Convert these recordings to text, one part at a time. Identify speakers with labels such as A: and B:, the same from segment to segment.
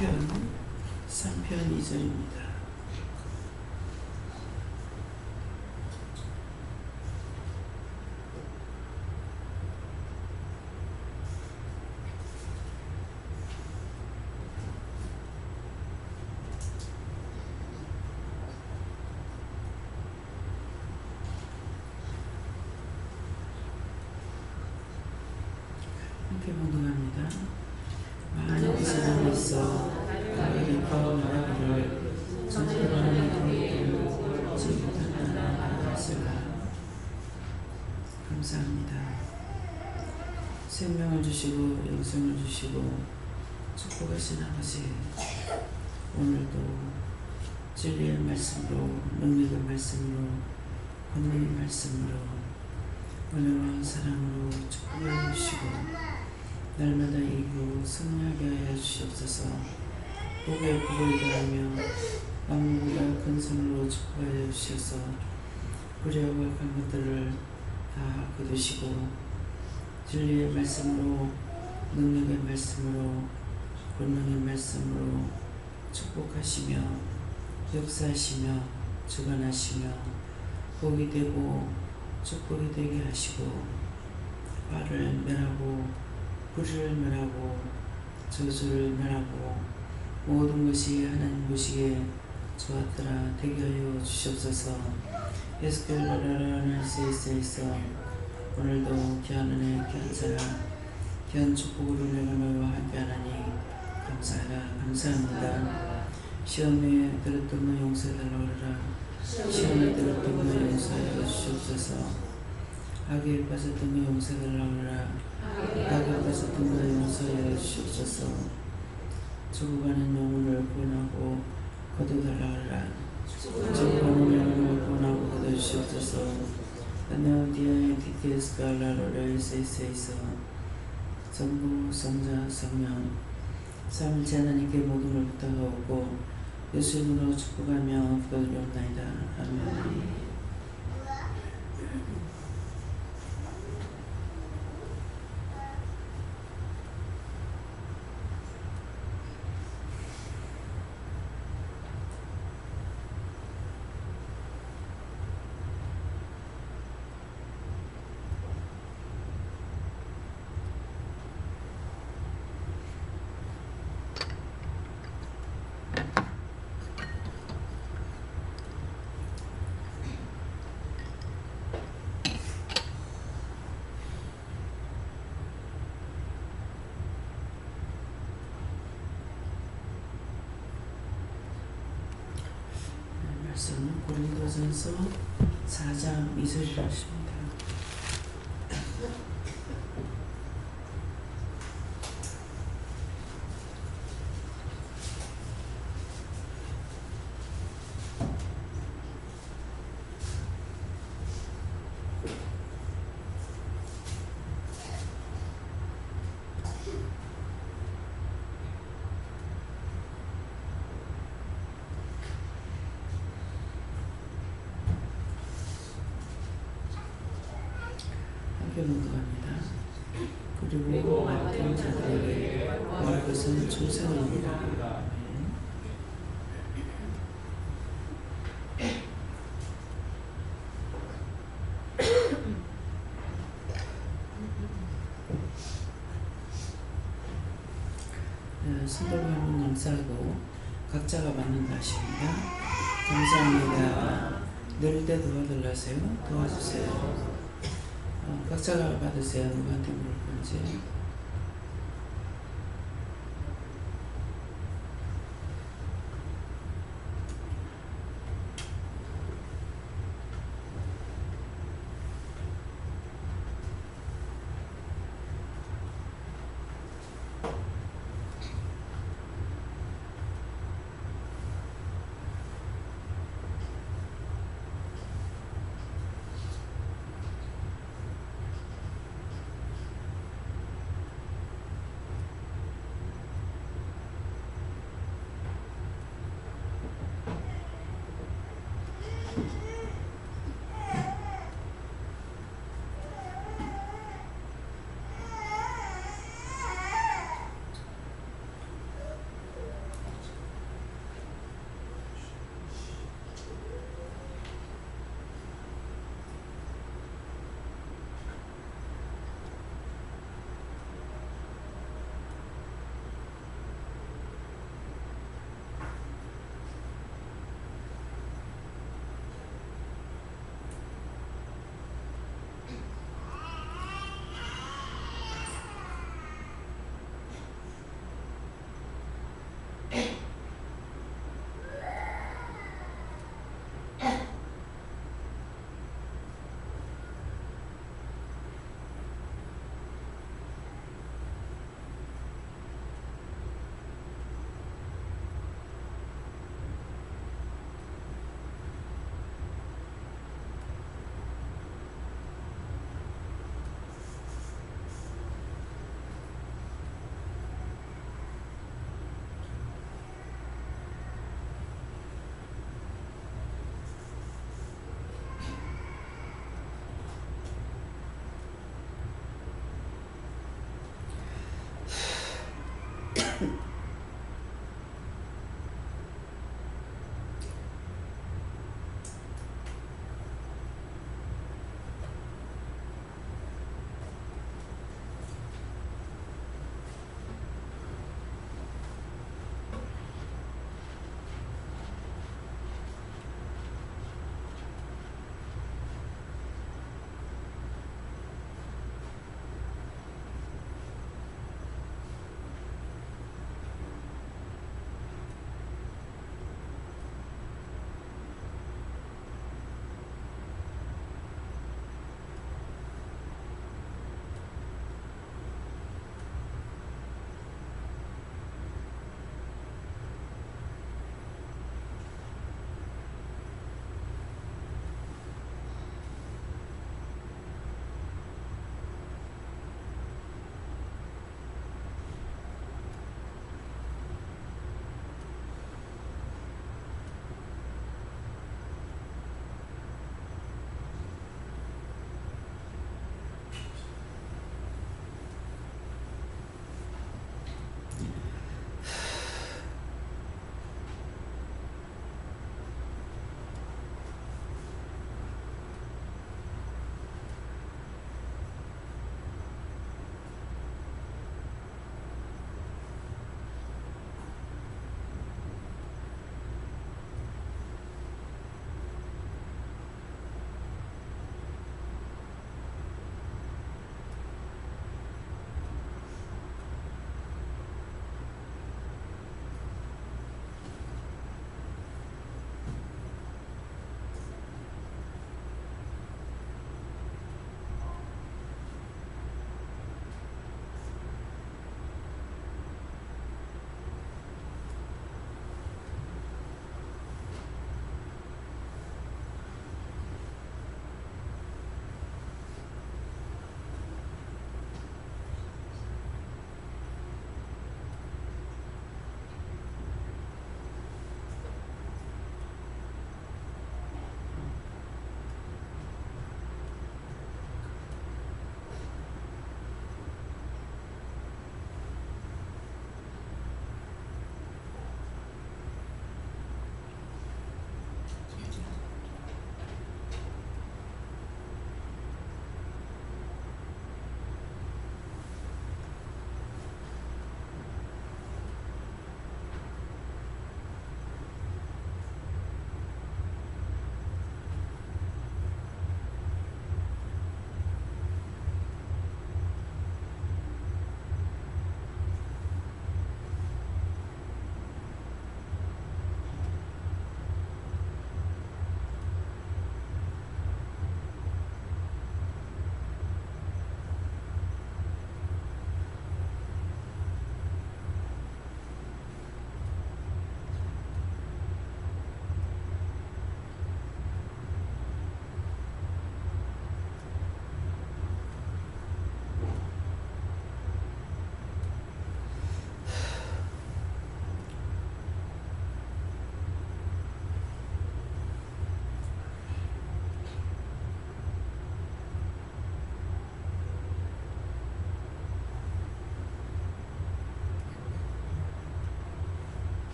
A: 시편 3편 2절입니다. 함께 봉독합니다. 만약에 사람이 있어 나를 기뻐하고 말하기를 전설하는 도를 지못한다는 것을라. 감사합니다. 생명을 주시고 영생을 주시고 축복하신 아버지, 오늘도 진리의 말씀으로, 능력의 말씀으로, 권능의 말씀으로, 은혜와 사랑으로 축복해 주시고 날마다 이루고 승리하게 하여 주시옵소서. 복에 복을 더하며 만물보다 큰 선으로 축복하여 주셔서 불의하고 악한 것들을 다 거두시고 진리의 말씀으로, 능력의 말씀으로, 권능의 말씀으로 축복하시며 역사하시며 주관하시며 복이 되고 축복이 되게 하시고 화를 멸하고 불의를 멸하고 저주를 멸하고 모든 것이 하나님 보시기에 좋았더라 되게 하여 주시옵소서. 예수께서 나라라는 세이세이서 오늘도 귀한 은혜, 귀한 사랑, 귀한 축복으로 내가 너희와 함께하나니 감사합니다. 시험에 들었던 너 용서해달라오라. 시험에 들었던 너 용서하여 주시옵소서. 악에 빠졌던 너 용서해달라오라. 악에 빠졌던 너 용서하여 주시옵소서. 죽어가는 영혼을 구원하고 거둬달라오라. 죽어가는 영혼을 구원하고 거둬주시옵소서. 안나우디아의 디테스가 라로라의 세이세이서 성부, 성자, 성령 삼일째 하나님께 모든 걸 부탁하고 예수 이름으로 축복하며 기도드리옵나이다. 아멘. 말씀은 고린도전서 4장 2절이라십니다. 봉독합니다. 그리고 맡은 자들에게 구할 것은 충성입니다. 선동하는 감사하고 각자가 받는다 하십니다. 감사합니다. 늘 때 도와달라세요. 도와주세요. 각자가 받으세요. 누구한테 물을 건지.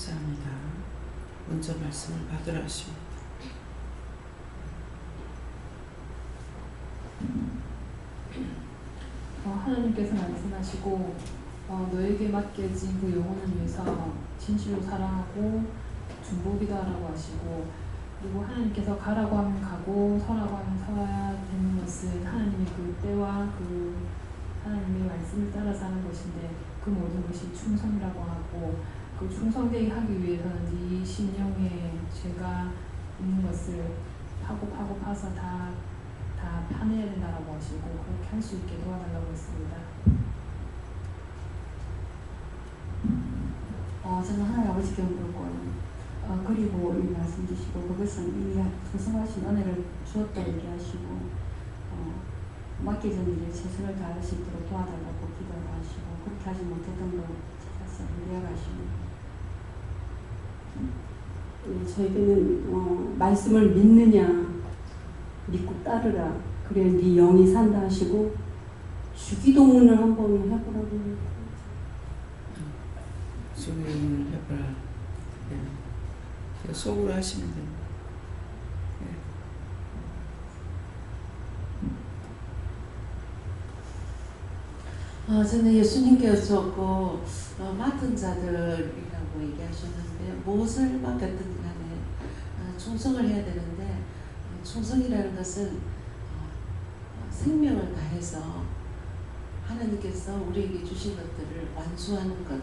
A: 감사합니다. 먼저 말씀을 받으라 하십니다.
B: 하나님께서 말씀하시고 너에게 맡겨진 그 영혼을 위해서 진실로 사랑하고 중보기도 하라고 하시고, 그리고 하나님께서 가라고 하면 가고 서라고 하면 서야 되는 것은 하나님의 그 때와 그 하나님의 말씀을 따라 사는 것인데, 그 모든 것이 충성이라고 하고, 그 충성되게 하기 위해서는 네 심령에 죄가 있는 것을 파고 파서 다 파내야 된다라고 하시고, 그렇게 할 수 있게 도와달라고 했습니다.
C: 저는 하나님 아버지께 물고요. 그리고 이 말씀 주시고, 그것은 이미 풍성하신 은혜를 주었다 얘기하시고, 맡겨진 일에 최선을 다할 수 있도록 도와달라고 기도를 하시고, 그렇게 하지 못했던 걸 찾아서 회개하시고, 저에게는 말씀을 믿느냐, 믿고 따르라, 그래 네 영이 산다 하시고, 주기도문을 한번 해보라고.
A: 주기도문을 해보라. 네. 속으로 하시면 됩니다. 네.
D: 저는 예수님께서 줬고 맡은 자들이라고 얘기하셨는데, 무엇을 맡겼든 간에 충성을 해야 되는데, 충성이라는 것은 생명을 다해서 하나님께서 우리에게 주신 것들을 완수하는 것,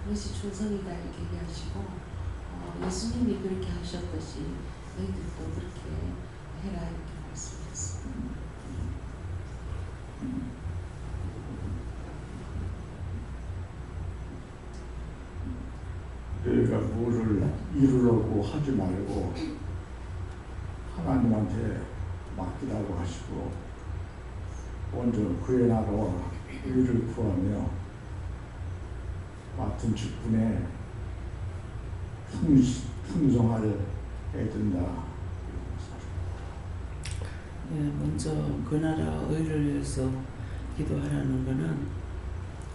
D: 그것이 충성이다 이렇게 얘기하시고, 예수님이 그렇게 하셨듯이 너희들도 그렇게 해라 이렇게 말씀하셨습니다.
E: 너희가 뭐를 이루려고 하지 말고 하나님한테 맡기라고 하시고, 먼저 그의 나라와 의를 구하며 맡은 직분에 충성하여 해야 된다.
A: 네, 먼저 그 나라 의를 위해서 기도하라는 것은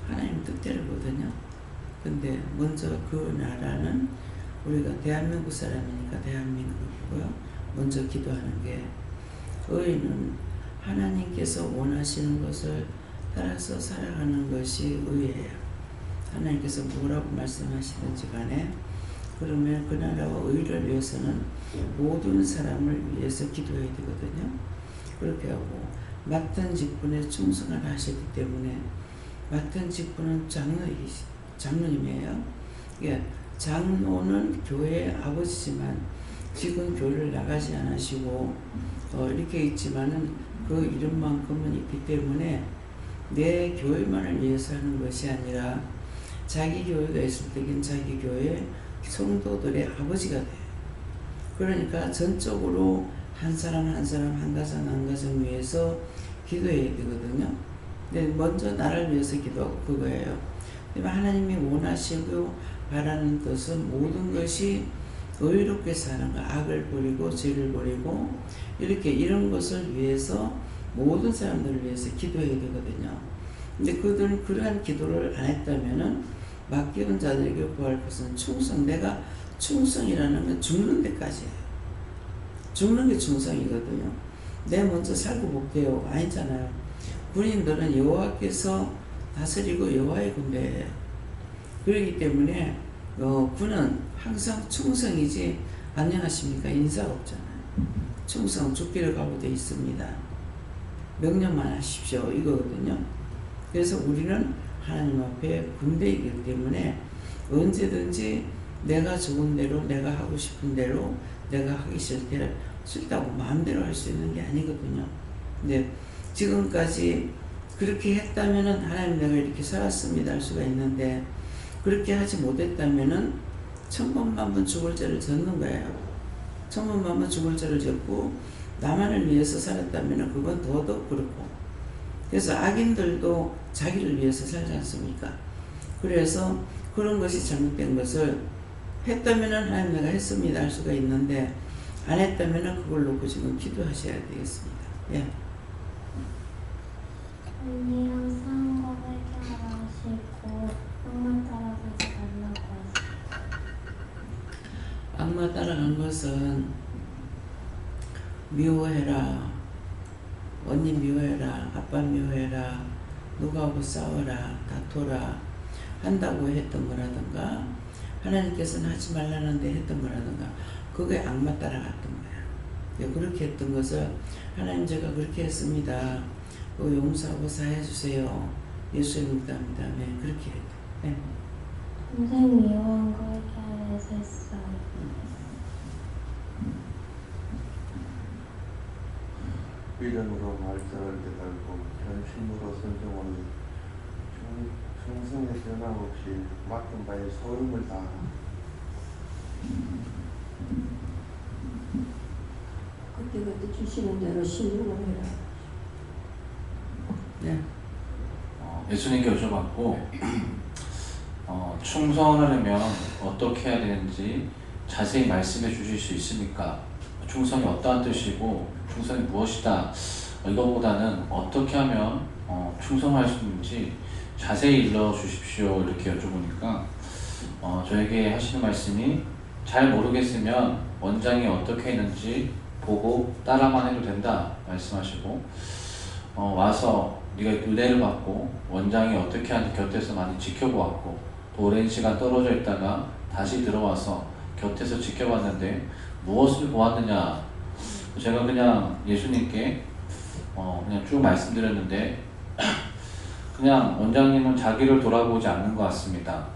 A: 하나님 뜻대로거든요. 근데 먼저 그 나라는 우리가 대한민국 사람이니까 대한민국이고요. 먼저 기도하는 게, 의는 하나님께서 원하시는 것을 따라서 살아가는 것이 의예요. 하나님께서 뭐라고 말씀하시든지 간에, 그러면 그 나라와 의를 위해서는 모든 사람을 위해서 기도해야 되거든요. 그렇게 하고 맡은 직분에 충성을 하셨기 때문에, 맡은 직분은 장로님이에요. 예, 장로는 교회의 아버지지만 지금 교회를 나가지 않으시고 이렇게 있지만은 그 이름만큼은 있기 때문에 내 교회만을 위해서 하는 것이 아니라 자기 교회가 있을 때긴 자기 교회 성도들의 아버지가 돼요. 그러니까 전적으로 한 사람 한 사람, 한 가정 한 가정 위해서 기도해야 되거든요. 근데 먼저 나를 위해서 기도하고 그거예요. 하나님이 원하시고 바라는 뜻은 모든 것이 의롭게 사는 것, 악을 버리고 죄를 버리고 이렇게 이런 것을 위해서 모든 사람들을 위해서 기도해야 되거든요. 근데 그들은 그러한 기도를 안 했다면은 맡기는 자들에게 구할 것은 충성. 내가 충성이라는 건 죽는 데까지예요. 죽는 게 충성이거든요. 내 먼저 살고 볼게요. 아니잖아요. 군인들은 여호와께서 다스리고 여호와의 군대예요. 그렇기 때문에 군은 항상 충성이지, 안녕하십니까 인사가 없잖아요. 충성, 죽기를 각오되어 있습니다. 명령만 하십시오 이거거든요. 그래서 우리는 하나님 앞에 군대이기 때문에 언제든지 내가 좋은 대로, 내가 하고 싶은 대로, 내가 하기 싫다고 마음대로 할 수 있는 게 아니거든요. 근데 지금까지 그렇게 했다면은 하나님 내가 이렇게 살았습니다 할 수가 있는데, 그렇게 하지 못했다면은 천번만번 죽을 죄를 졌는 거예요. 천번만번 죽을 죄를 졌고 나만을 위해서 살았다면은 그건 더더욱 그렇고, 그래서 악인들도 자기를 위해서 살지 않습니까? 그래서 그런 것이 잘못된 것을 했다면은 하나님 내가 했습니다 할 수가 있는데, 안 했다면은 그걸 놓고 지금 기도하셔야 되겠습니다. 예.
F: 항상 고백하라 하시고 흑만 따라가지 말라고 하시고.
A: 악마 따라간 것은 미워해라, 언니 미워해라, 아빠 미워해라, 누구하고 싸워라, 다퉈라 한다고 했던 거라든가, 하나님께서는 하지 말라는데 했던 거라든가, 그게 악마 따라갔던 거야. 그렇게 했던 것을 하나님 제가 그렇게 했습니다. 용서하고 사해주세요. 예수의 믿답니다. 네, 그렇게 했다. 네.
F: 평생 미워한 걸 잘해서 했어요.
G: 믿음으로 말씀을 깨달고 전심으로 순종하는 충성의 변함없이 맡은 바에 소임을 다하라.
C: 그때그때 주시는 대로 신중을 해라.
A: 네.
H: 예수님께 여쭤봤고 충성하려면 어떻게 해야 되는지 자세히 말씀해 주실 수 있습니까? 충성이 어떠한 뜻이고 충성이 무엇이다, 이것보다는 어떻게 하면 충성할 수 있는지 자세히 일러 주십시오 이렇게 여쭤보니까 저에게 하시는 말씀이 잘 모르겠으면 원장이 어떻게 했는지 보고 따라만 해도 된다 말씀하시고, 와서 네가 은혜를 받고 원장이 어떻게 하는지 곁에서 많이 지켜보았고 또 오랜 시간 떨어져 있다가 다시 들어와서 곁에서 지켜봤는데 무엇을 보았느냐, 제가 그냥 예수님께 그냥 쭉 말씀드렸는데 그냥 원장님은 자기를 돌아보지 않는 것 같습니다.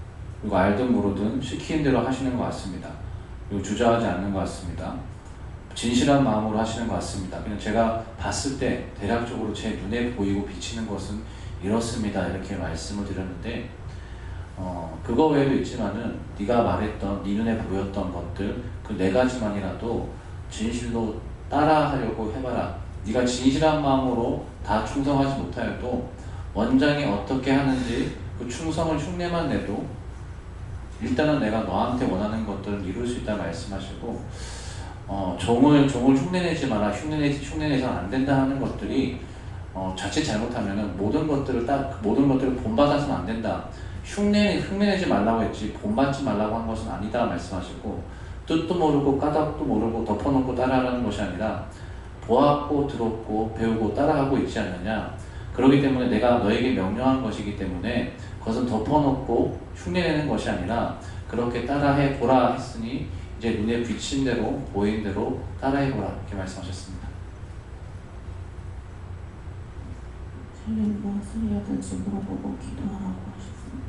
H: 그리고 알든 모르든 시키는 대로 하시는 것 같습니다. 그리고 주저하지 않는 것 같습니다. 진실한 마음으로 하시는 것 같습니다. 그냥 제가 봤을 때 대략적으로 제 눈에 보이고 비치는 것은 이렇습니다. 이렇게 말씀을 드렸는데 그거 외에도 있지만은 네가 말했던 네 눈에 보였던 것들 그 4가지만이라도 진실로 따라하려고 해봐라. 네가 진실한 마음으로 다 충성하지 못하여도 원장이 어떻게 하는지 그 충성을 흉내만 내도 일단은 내가 너한테 원하는 것들을 이룰 수 있다 말씀하시고, 종을 흉내내지 마라, 흉내내서는 안 된다 하는 것들이 자칫 잘못하면은 모든 것들을 본받아서는 안 된다. 흉내내지 말라고 했지 본받지 말라고 한 것은 아니다 말씀하시고, 뜻도 모르고 까닭도 모르고 덮어놓고 따라하는 것이 아니라 보았고 들었고 배우고 따라하고 있지 않느냐. 그렇기 때문에 내가 너에게 명령한 것이기 때문에 그것은 덮어놓고 흉내내는 것이 아니라 그렇게 따라해 보라 했으니 이제 눈에 비친 대로 보인 대로 따라해 보라 이렇게 말씀하셨습니다.
F: 틀린 무엇을 될지 물어보고 기도하라고 하셨습니다.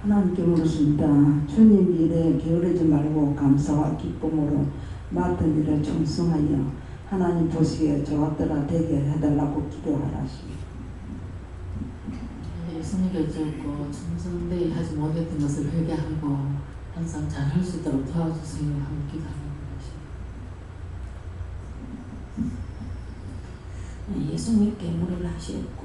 I: 하나님께 물었습니다. 주님 일에 게으르지 말고 감사와 기쁨으로 맡은 일을 충성하여 하나님 보시기에 좋았더라 되게 해달라고 기도하라십니다.
J: 예수님께 여쭙고 충성되이 하지 못했던 것을 회개하고 항상 잘할 수 있도록 도와주세요 하고 기도하는 것입니다.
F: 예수님께 물을 하셨고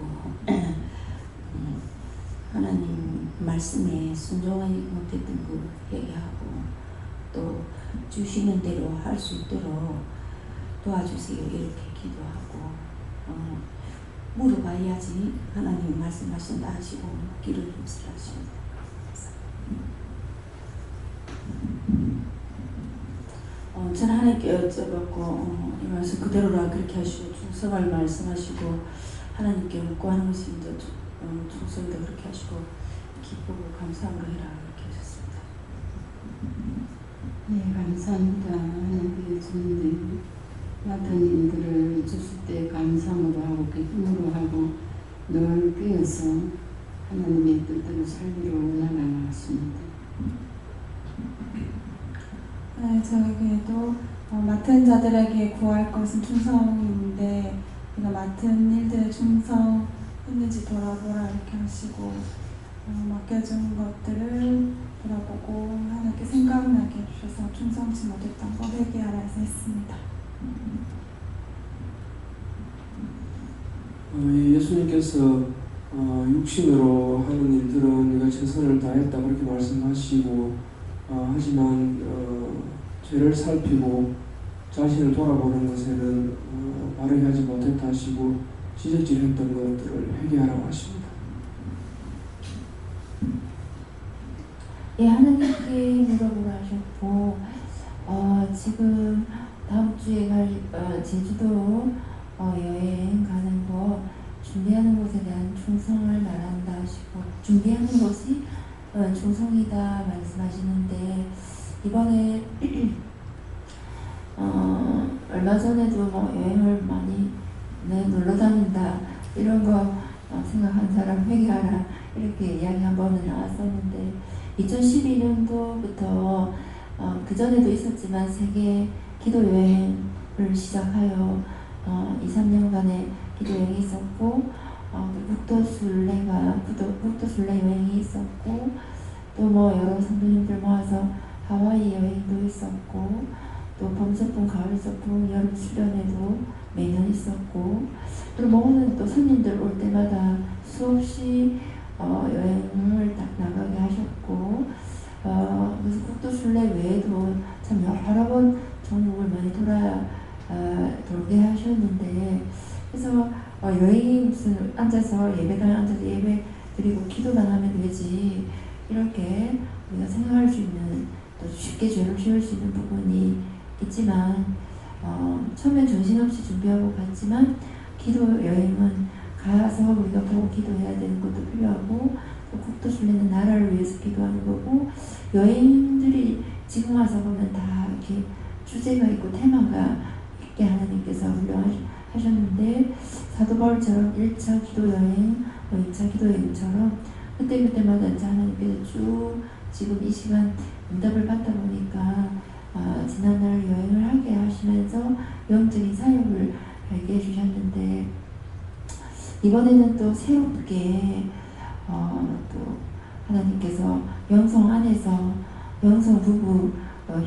F: 하나님 말씀에 순종하지 못했던 그 회개하고 또 주시는 대로 할 수 있도록 도와주세요 이렇게 기도하고 물어봐야지 하나님 말씀하신다 하시고 기를 힘쓰라 하십니다. 저는 하나님께 여쭤봤고 이 말씀 그대로라 그렇게 하시고 충성을 말씀하시고 하나님께 묻고 하는 것이 이제 충성이다 그렇게 하시고 기쁘고 감사함으로 해라 그렇게 하셨습니다.
C: 네, 감사합니다. 하나님께 주님 맡은 일들을 주실 때 감사함으로 하고 기쁨으로 하고 늘 깨어서 하나님의 뜻대로 살기를 원하는 것입니다.
K: 네, 저에게도 맡은 자들에게 구할 것은 충성인데 내가 맡은 일들에 충성했는지 돌아보라 이렇게 하시고 맡겨준 것들을 돌아보고 하나님께 생각나게 해주셔서 충성치 못했던 거 회개하라 해서 했습니다.
L: 예수님께서 육신으로 하는 일들은 내가 최선을 다했다 그렇게 말씀하시고 하지만 죄를 살피고 자신을 돌아보는 것에는 바르게 하지 못했다 하시고 지적질했던 것들을 회개하라고 하십니다.
F: 예, 하나님께 물어보라 하셨고, 지금 다음 주에 갈 제주도 여행 가는 거 준비하는 것에 대한 충성을 말한다 하시고, 준비하는 것이 충성이다 말씀하시는데, 이번에 얼마 전에도 뭐 여행을 많이 놀러 다닌다 이런 거 생각한 사람 회개하라 이렇게 이야기 한 번은 나왔었는데, 2012년도부터 그 전에도 있었지만 세계 기도 여행을 시작하여 2, 3년간의 기도 여행이 있었고, 국도순례 여행이 있었고, 또 뭐 여러 성도님들 모아서 하와이 여행도 있었고, 또 봄서풍, 가을서풍, 여름 수련회도 매년 있었고, 또 모든 또 손님들 올 때마다 수없이 여행을 딱 나가게 하셨고, 그래서 국도순례 외에도 참 여러 번 전국을 많이 돌게 하셨는데, 그래서 여행이 무슨 앉아서 예배당에 앉아서 예배 드리고 기도만 하면 되지 이렇게 우리가 생각할 수 있는, 또 쉽게 죄를 지을 수 있는 부분이 있지만, 처음엔 정신없이 준비하고 갔지만 기도 여행은 가서 우리가 보고 기도해야 되는 것도 필요하고, 또 국도순례는 나라를 위해서 기도하는 거고, 여행들이 지금 와서 보면 다 이렇게 주제가 있고 테마가 있게 하나님께서 훈련하셨는데, 사도 바울처럼 1차 기도 여행, 2차 기도 여행처럼 그때마다 이제 하나님께서 쭉 지금 이 시간 응답을 받다 보니까 지난날 여행을 하게 하시면서 영적인 사역을 알게 해주셨는데, 이번에는 또 새롭게 또 하나님께서 영성 안에서 영성 부부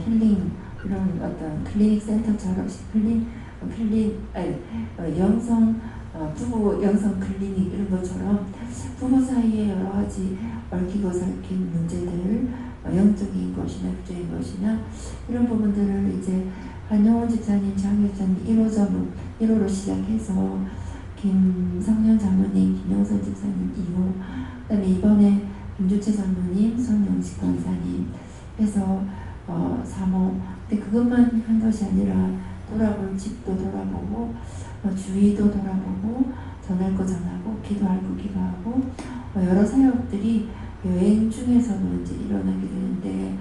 F: 힐링 이런 어떤 클리닉 센터처럼 영성 부부 영성 클리닉 이런 것처럼 부부 사이에 여러 가지 얽히고 설킨 문제들, 영적인 것이나 육적인 것이나 이런 부분들을 이제 한영원 집사님, 장효 집사님 1호로 시작해서 김성년 장로님, 김영선 집사님 2호, 그다음에 이번에 김주채 장로님, 손영식 권사님 해서 3호. 근데 그것만 한 것이 아니라 돌아볼 집도 돌아보고, 주위도 돌아보고, 전할 거 전하고, 기도할 거 기도하고, 여러 사역들이 여행 중에서도 이제 일어나게 되는데,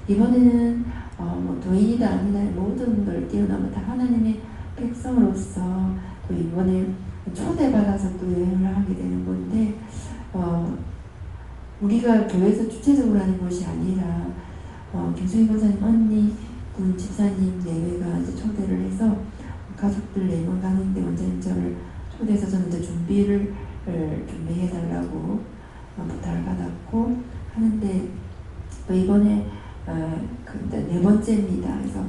F: 이번에는 뭐 도인이다 아니다 모든 걸 뛰어넘어 다 하나님의 백성으로서 또 이번에 초대받아서 또 여행을 하게 되는 건데, 우리가 교회에서 주체적으로 하는 것이 아니라 김수희 권사님 언니 군 집사님 내외가 이제 초대를 해서 가족들 4명 가는데 원장님 저를 초대해서 저는 이제 준비해달라고 부탁을 받았고 하는데, 이번에 네 번째입니다. 그래서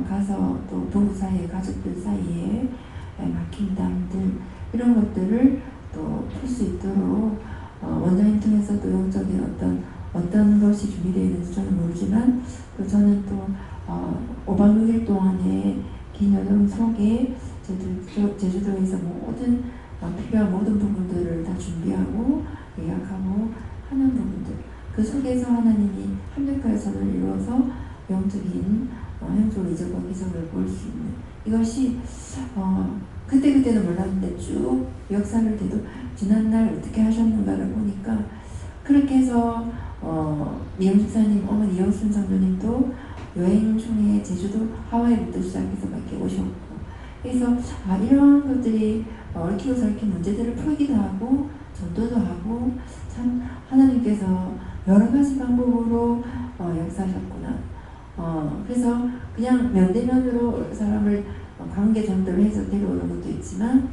F: 가서 또 부부 사이에 가족들 사이에 막힌 담들 이런 것들을 또 풀 수 있도록 원장님 통해서도 영적인 어떤 것이 준비되어 있는지 저는 모르지만, 또 저는 또 5박 6일 동안의 긴 여정 속에 제주도에서 모든 필요한 모든 부분들을 다 준비하고 예약하고 하는 부분들, 그 속에서 하나님이 합력하여 선을 이루어서 영적인 현존 이적과 기적을 볼 수 있는, 이것이 그때는 몰랐는데 쭉 역사를 대도 지난날 어떻게 하셨는가를 보니까, 그렇게 해서 미영 집사님, 어머니 이영순 장로님도 여행 중에 제주도 하와이부터 시작해서 막 이렇게 오셨고, 그래서 이런 것들이 얽히고 설킨 문제들을 풀기도 하고 전도도 하고, 참 하나님께서 여러 가지 방법으로 역사하셨구나. 그래서 그냥 면대면으로 사람을 관계 전도를 해서 데려오는 것도 있지만,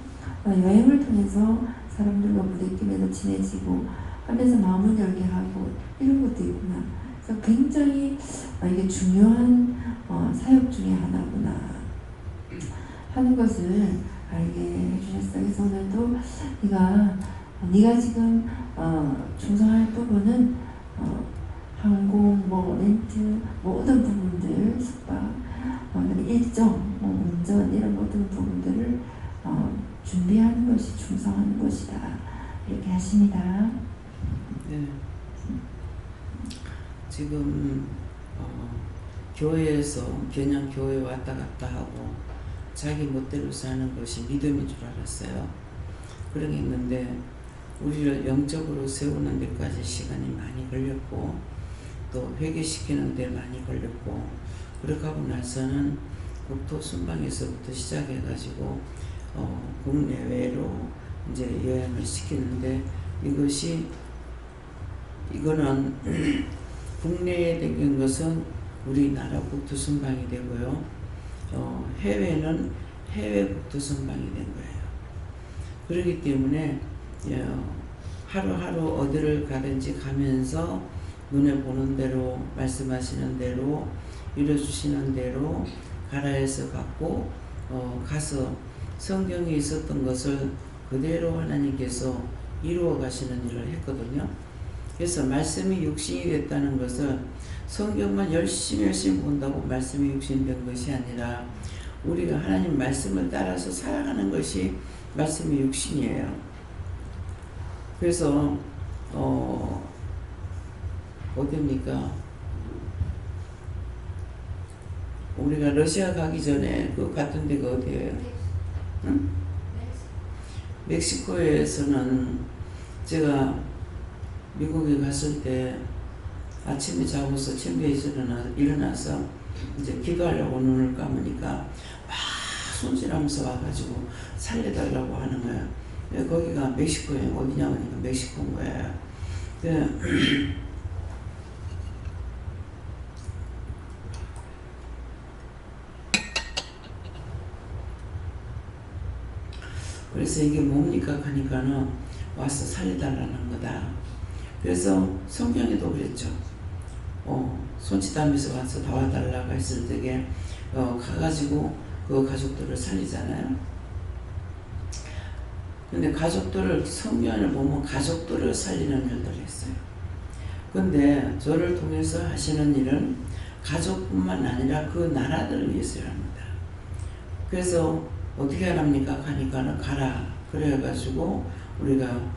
F: 여행을 통해서 사람들과 부대끼면서 친해지고 하면서 마음을 열게 하고 이런 것도 있구나. 그래서 굉장히 이게 중요한 사역 중에 하나구나 하는 것을 알게 해주셨어요. 그래서 오늘도 네가 지금 충성할 부분은 항공, 렌트 모든 부분들, 숙박, 일정, 운전 이런 모든 부분들을 준비하는 것이 충성하는 것이다 이렇게 하십니다.
A: 네. 지금 교회에서 그냥 교회 왔다 갔다 하고 자기 멋대로 사는 것이 믿음인 줄 알았어요. 그러겠는데 우리를 영적으로 세우는 데까지 시간이 많이 걸렸고 또 회개시키는 데 많이 걸렸고 그렇게 하고 나서는 국토 순방에서부터 시작해가지고 국내외로 이제 여행을 시키는데 이거는 국내에 된 것은 우리나라 국토 순방이 되고요. 해외는 해외 국토 순방이 된 거예요. 그렇기 때문에 하루하루 어디를 가든지 가면서 눈에 보는 대로 말씀하시는 대로 이루어주시는 대로 가라 해서 갔고 가서 성경에 있었던 것을 그대로 하나님께서 이루어 가시는 일을 했거든요. 그래서 말씀이 육신이 됐다는 것은 성경만 열심히 본다고 말씀이 육신된 것이 아니라 우리가 하나님 말씀을 따라서 살아가는 것이 말씀이 육신이에요. 그래서 어딥니까? 우리가 러시아 가기 전에 그 갔던 데가 어디예요? 응? 멕시코에서는 제가 미국에 갔을 때 아침에 자고서 침대에 일어나서 이제 기도하려고 눈을 감으니까 막 손질하면서 와가지고 살려달라고 하는 거예요. 거기가 멕시코에 어디냐 하니까 멕시코인 거예요. 그래서 이게 뭡니까 하니까는 와서 살려달라는 거다. 그래서 성경에도 그랬죠. 손짓하면서 와서 도와달라고 했을 때에 가가지고 그 가족들을 살리잖아요. 근데 가족들을 성경을 보면 가족들을 살리는 일들을 했어요. 근데 저를 통해서 하시는 일은 가족뿐만 아니라 그 나라들을 위해서 합니다. 그래서 어떻게 하랍니까? 하니까는 가라. 그래가지고 우리가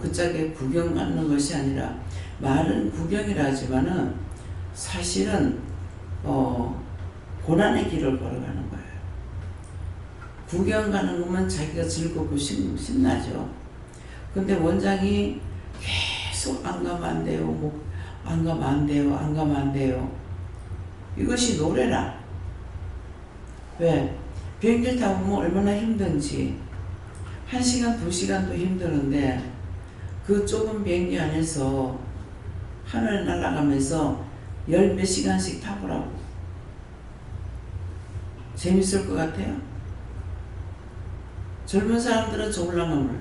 A: 그 짝에 구경 가는 것이 아니라 말은 구경이라 하지만은 사실은 고난의 길을 걸어가는 거예요. 구경 가는 것만 자기가 즐겁고 신나죠. 근데 원장이 계속 안 가면 안 돼요. 안 가면 안 돼요. 안 가면 안 돼요. 이것이 노래라. 왜? 비행기를 타보면 얼마나 힘든지 1시간, 2시간도 힘드는데 그 좁은 비행기 안에서 하늘 날아가면서 10몇 시간씩 타보라고. 재밌을 것 같아요? 젊은 사람들은 좋을랑가 몰라.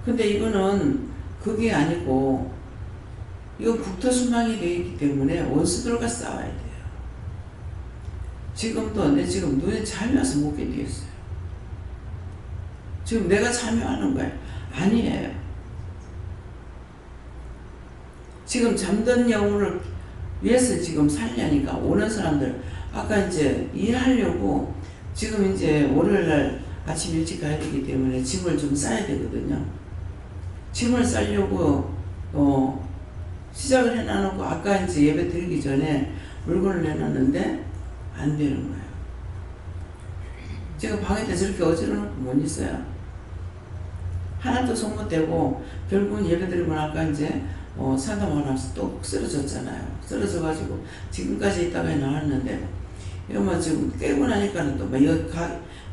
A: 근데 이거는 그게 아니고 이거 국토순방이 되어 있기 때문에 원수들과 싸워야 돼요. 지금도 내 지금 눈에 잠이 와서 못 견디겠어요. 지금 내가 참여하는 거예요. 아니에요. 지금 잠든 영혼을 위해서 지금 살려니까 오는 사람들 아까 이제 일하려고 지금 이제 월요일날 아침 일찍 가야 되기 때문에 짐을 좀 싸야 되거든요. 짐을 싸려고 시작을 해놔놓고 아까 이제 예배 드리기 전에 물건을 내놨는데 안 되는 거예요. 제가 방에다 저렇게 어지러놓고 못 있어요. 하나도 손 못 대고 결국은 예배 드리고 아까 이제 상담하고 나서 또 쓰러졌잖아요. 쓰러져가지고 지금까지 있다가 나왔는데 이거 지금 깨고 나니까는 또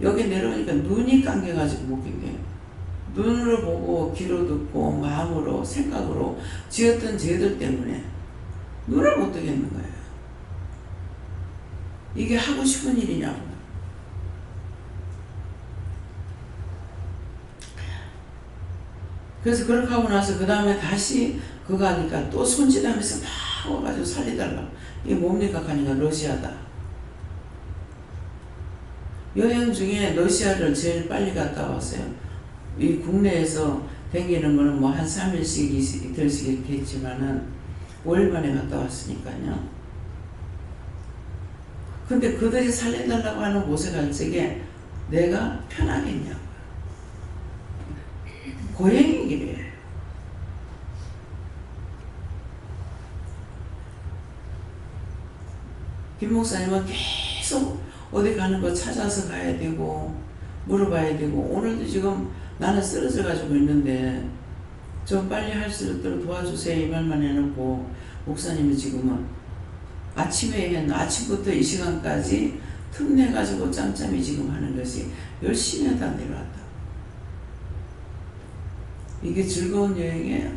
A: 여기 내려오니까 눈이 감겨가지고 못 견뎌요. 눈으로 보고 귀로 듣고 마음으로 생각으로 지었던 죄들 때문에 눈을 못 뜨겠는 거예요. 이게 하고 싶은 일이냐고. 그래서 그렇게 하고 나서 그 다음에 다시 그거 하니까 또 손짓하면서 막 와가지고 살리달라고. 이게 뭡니까 하니까 러시아다. 여행 중에 러시아를 제일 빨리 갔다 왔어요. 이 국내에서 댕기는 거는 뭐 한 3일씩 이틀씩 이렇게 했지만은 5일 만에 갔다 왔으니까요. 근데 그들이 살려달라고 하는 곳에 갈 적에 내가 편하겠냐고. 고행의 길이에요. 김 목사님은 계속 어디 가는 거 찾아서 가야 되고 물어봐야 되고 오늘도 지금 나는 쓰러져 가지고 있는데 좀 빨리 할 수 있도록 도와주세요 이 말만 해놓고 목사님이 지금은 아침부터 이 시간까지 틈내 가지고 짬짬이 지금 하는 것이 열심히 하다 내려왔다. 이게 즐거운 여행이에요?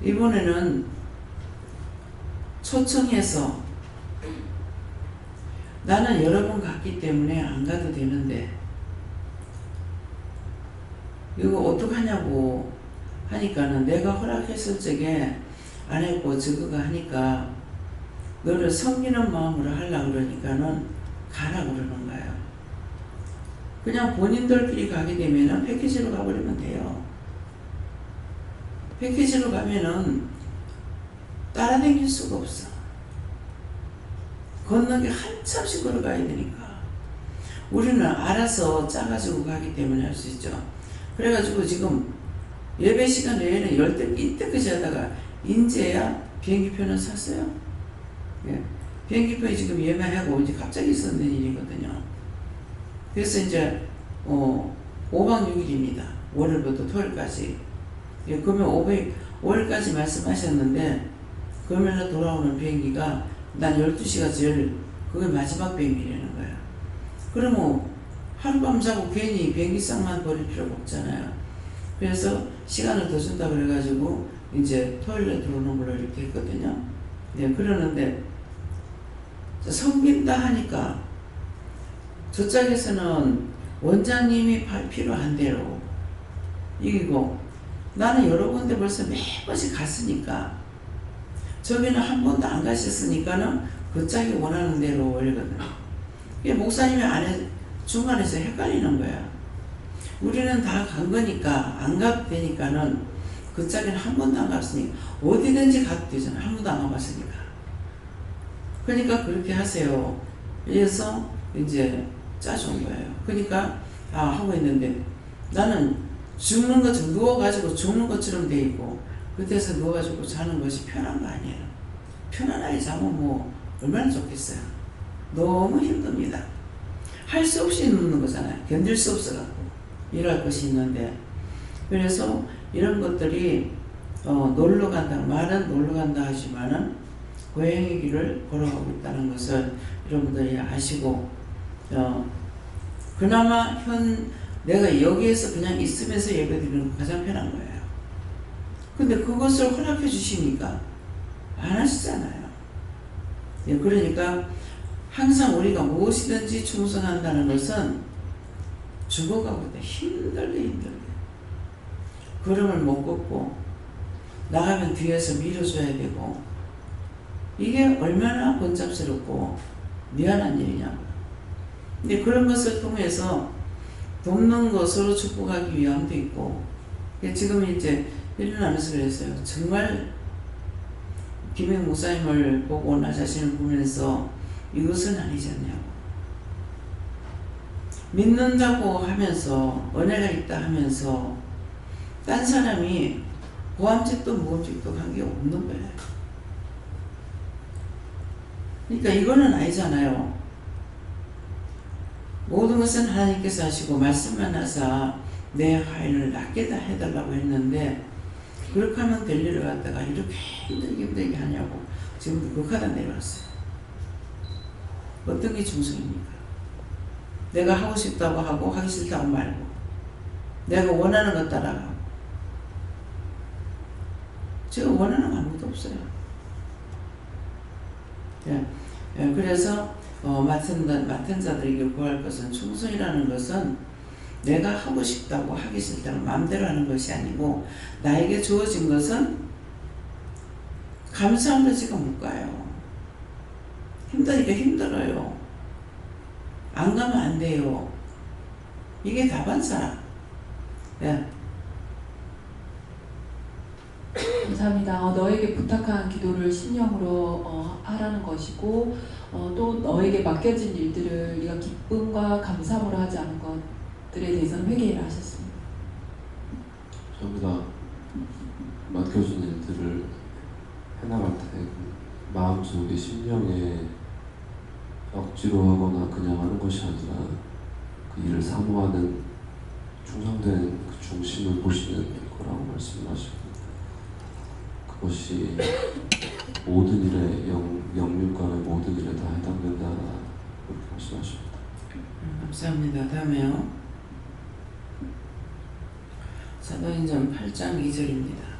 A: 이번에는 초청해서 나는 여러 번 갔기 때문에 안 가도 되는데 이거 어떡하냐고 하니까는 내가 허락했을 적에 안 했고 저거가 하니까 너를 섬기는 마음으로 하려고 그러니까는 가라 그러는 거예요. 그냥 본인들끼리 가게 되면은 패키지로 가버리면 돼요. 패키지로 가면은 따라다닐 수가 없어. 건너기 한참씩 걸어가야 되니까. 우리는 알아서 짜가지고 가기 때문에 할 수 있죠. 그래가지고 지금 예배 시간 외에는 이때까지 하다가 인제야 비행기표는 샀어요. 예. 비행기표에 지금 예매하고 이제 갑자기 있었는 일이거든요. 그래서 이제 5박 6일입니다. 월요일부터 토요일까지. 예, 그러면 5일까지 말씀하셨는데 금요일날 돌아오는 비행기가 난 12시가 제일 그게 마지막 비행기라는 거야. 그러면 하룻밤 자고 괜히 비행기값만 버릴 필요가 없잖아요. 그래서 시간을 더 준다 그래가지고 이제 토요일에 들어오는 걸로 이렇게 했거든요. 네, 그러는데 섬긴다 하니까 저쪽에서는 원장님이 필요한 대로 이기고 나는 여러 군데 벌써 몇 번씩 갔으니까 저기는 한 번도 안 가셨으니까는 그 짝이 원하는 대로 올리거든요. 목사님이 중간에서 헷갈리는 거야. 우리는 다 간 거니까 안 가도 되니까는 그 짝에는 한 번도 안 갔으니 어디든지 가도 되잖아. 한 번도 안 가봤으니까. 그러니까 그렇게 하세요. 그래서 이제 짜준 거예요. 그러니까 하고 있는데 나는 죽는 것처럼 누워가지고 죽는 것처럼 돼 있고 그때서 누워가지고 자는 것이 편한 거 아니에요. 편안하게 자면 뭐 얼마나 좋겠어요. 너무 힘듭니다. 할 수 없이 눕는 거잖아요. 견딜 수 없어갖고 일할 것이 있는데 그래서 이런 것들이 놀러 간다 말은 놀러 간다 하지만은 고행의 길을 걸어가고 있다는 것을 여러분들이 아시고 그나마 내가 여기에서 그냥 있으면서 예배드리는 게 가장 편한 거예요. 근데 그것을 허락해 주시니까 안 하시잖아요. 예, 그러니까 항상 우리가 무엇이든지 충성한다는 것은 죽어가고 있다. 힘들게 걸음을 못 걷고 나가면 뒤에서 밀어줘야 되고 이게 얼마나 번잡스럽고 미안한 일이냐고. 근데 그런 것을 통해서 돕는 것으로 축복하기 위함도 있고 지금 이제 일어나면서 그랬어요. 정말 김행 목사님을 보고 나 자신을 보면서 이것은 아니지 않냐고. 믿는다고 하면서 은혜가 있다 하면서 딴 사람이 보암직도 무음직도 관계 없는 거예요. 그러니까 이거는 아니잖아요. 모든 것은 하나님께서 하시고 말씀만 하사 내 하인을 낫게 다 해달라고 했는데 그렇게 하면 될 일을 갖다가 이렇게 힘들게 하냐고 지금도 극하다 내려왔어요. 어떤 게 충성입니까? 내가 하고 싶다고 하고 하기 싫다고 말고 내가 원하는 것 따라가고 제가 원하는 거 아무것도 없어요. 그래서 맡은 자들에게 구할 것은 충성이라는 것은 내가 하고 싶다고 하기 싫다고 마음대로 하는 것이 아니고 나에게 주어진 것은 감사함으로 제가 못 가요. 힘드니까 힘들어요. 안 가면 안 돼요. 이게 다반사라. 네.
B: 감사합니다. 너에게 부탁한 기도를 신령으로 하라는 것이고 또 너에게 맡겨진 일들을 네가 기쁨과 감사함으로 하지 않은 것들에 대해서는 회개를 하셨습니다.
H: 저보다
L: 맡겨준 일들을 해나갈 때 마음속에 심령에 억지로 하거나 그냥 하는 것이 아니라 그 일을 사모하는 충성된 그 중심을 보시는 거라고 말씀하시고, 그것이 모든 일에 영육간의 모든 일에 다 해당된다 그렇게 말씀하십니다.
A: 감사합니다. 다음에요. 사도행전 8장 2절입니다.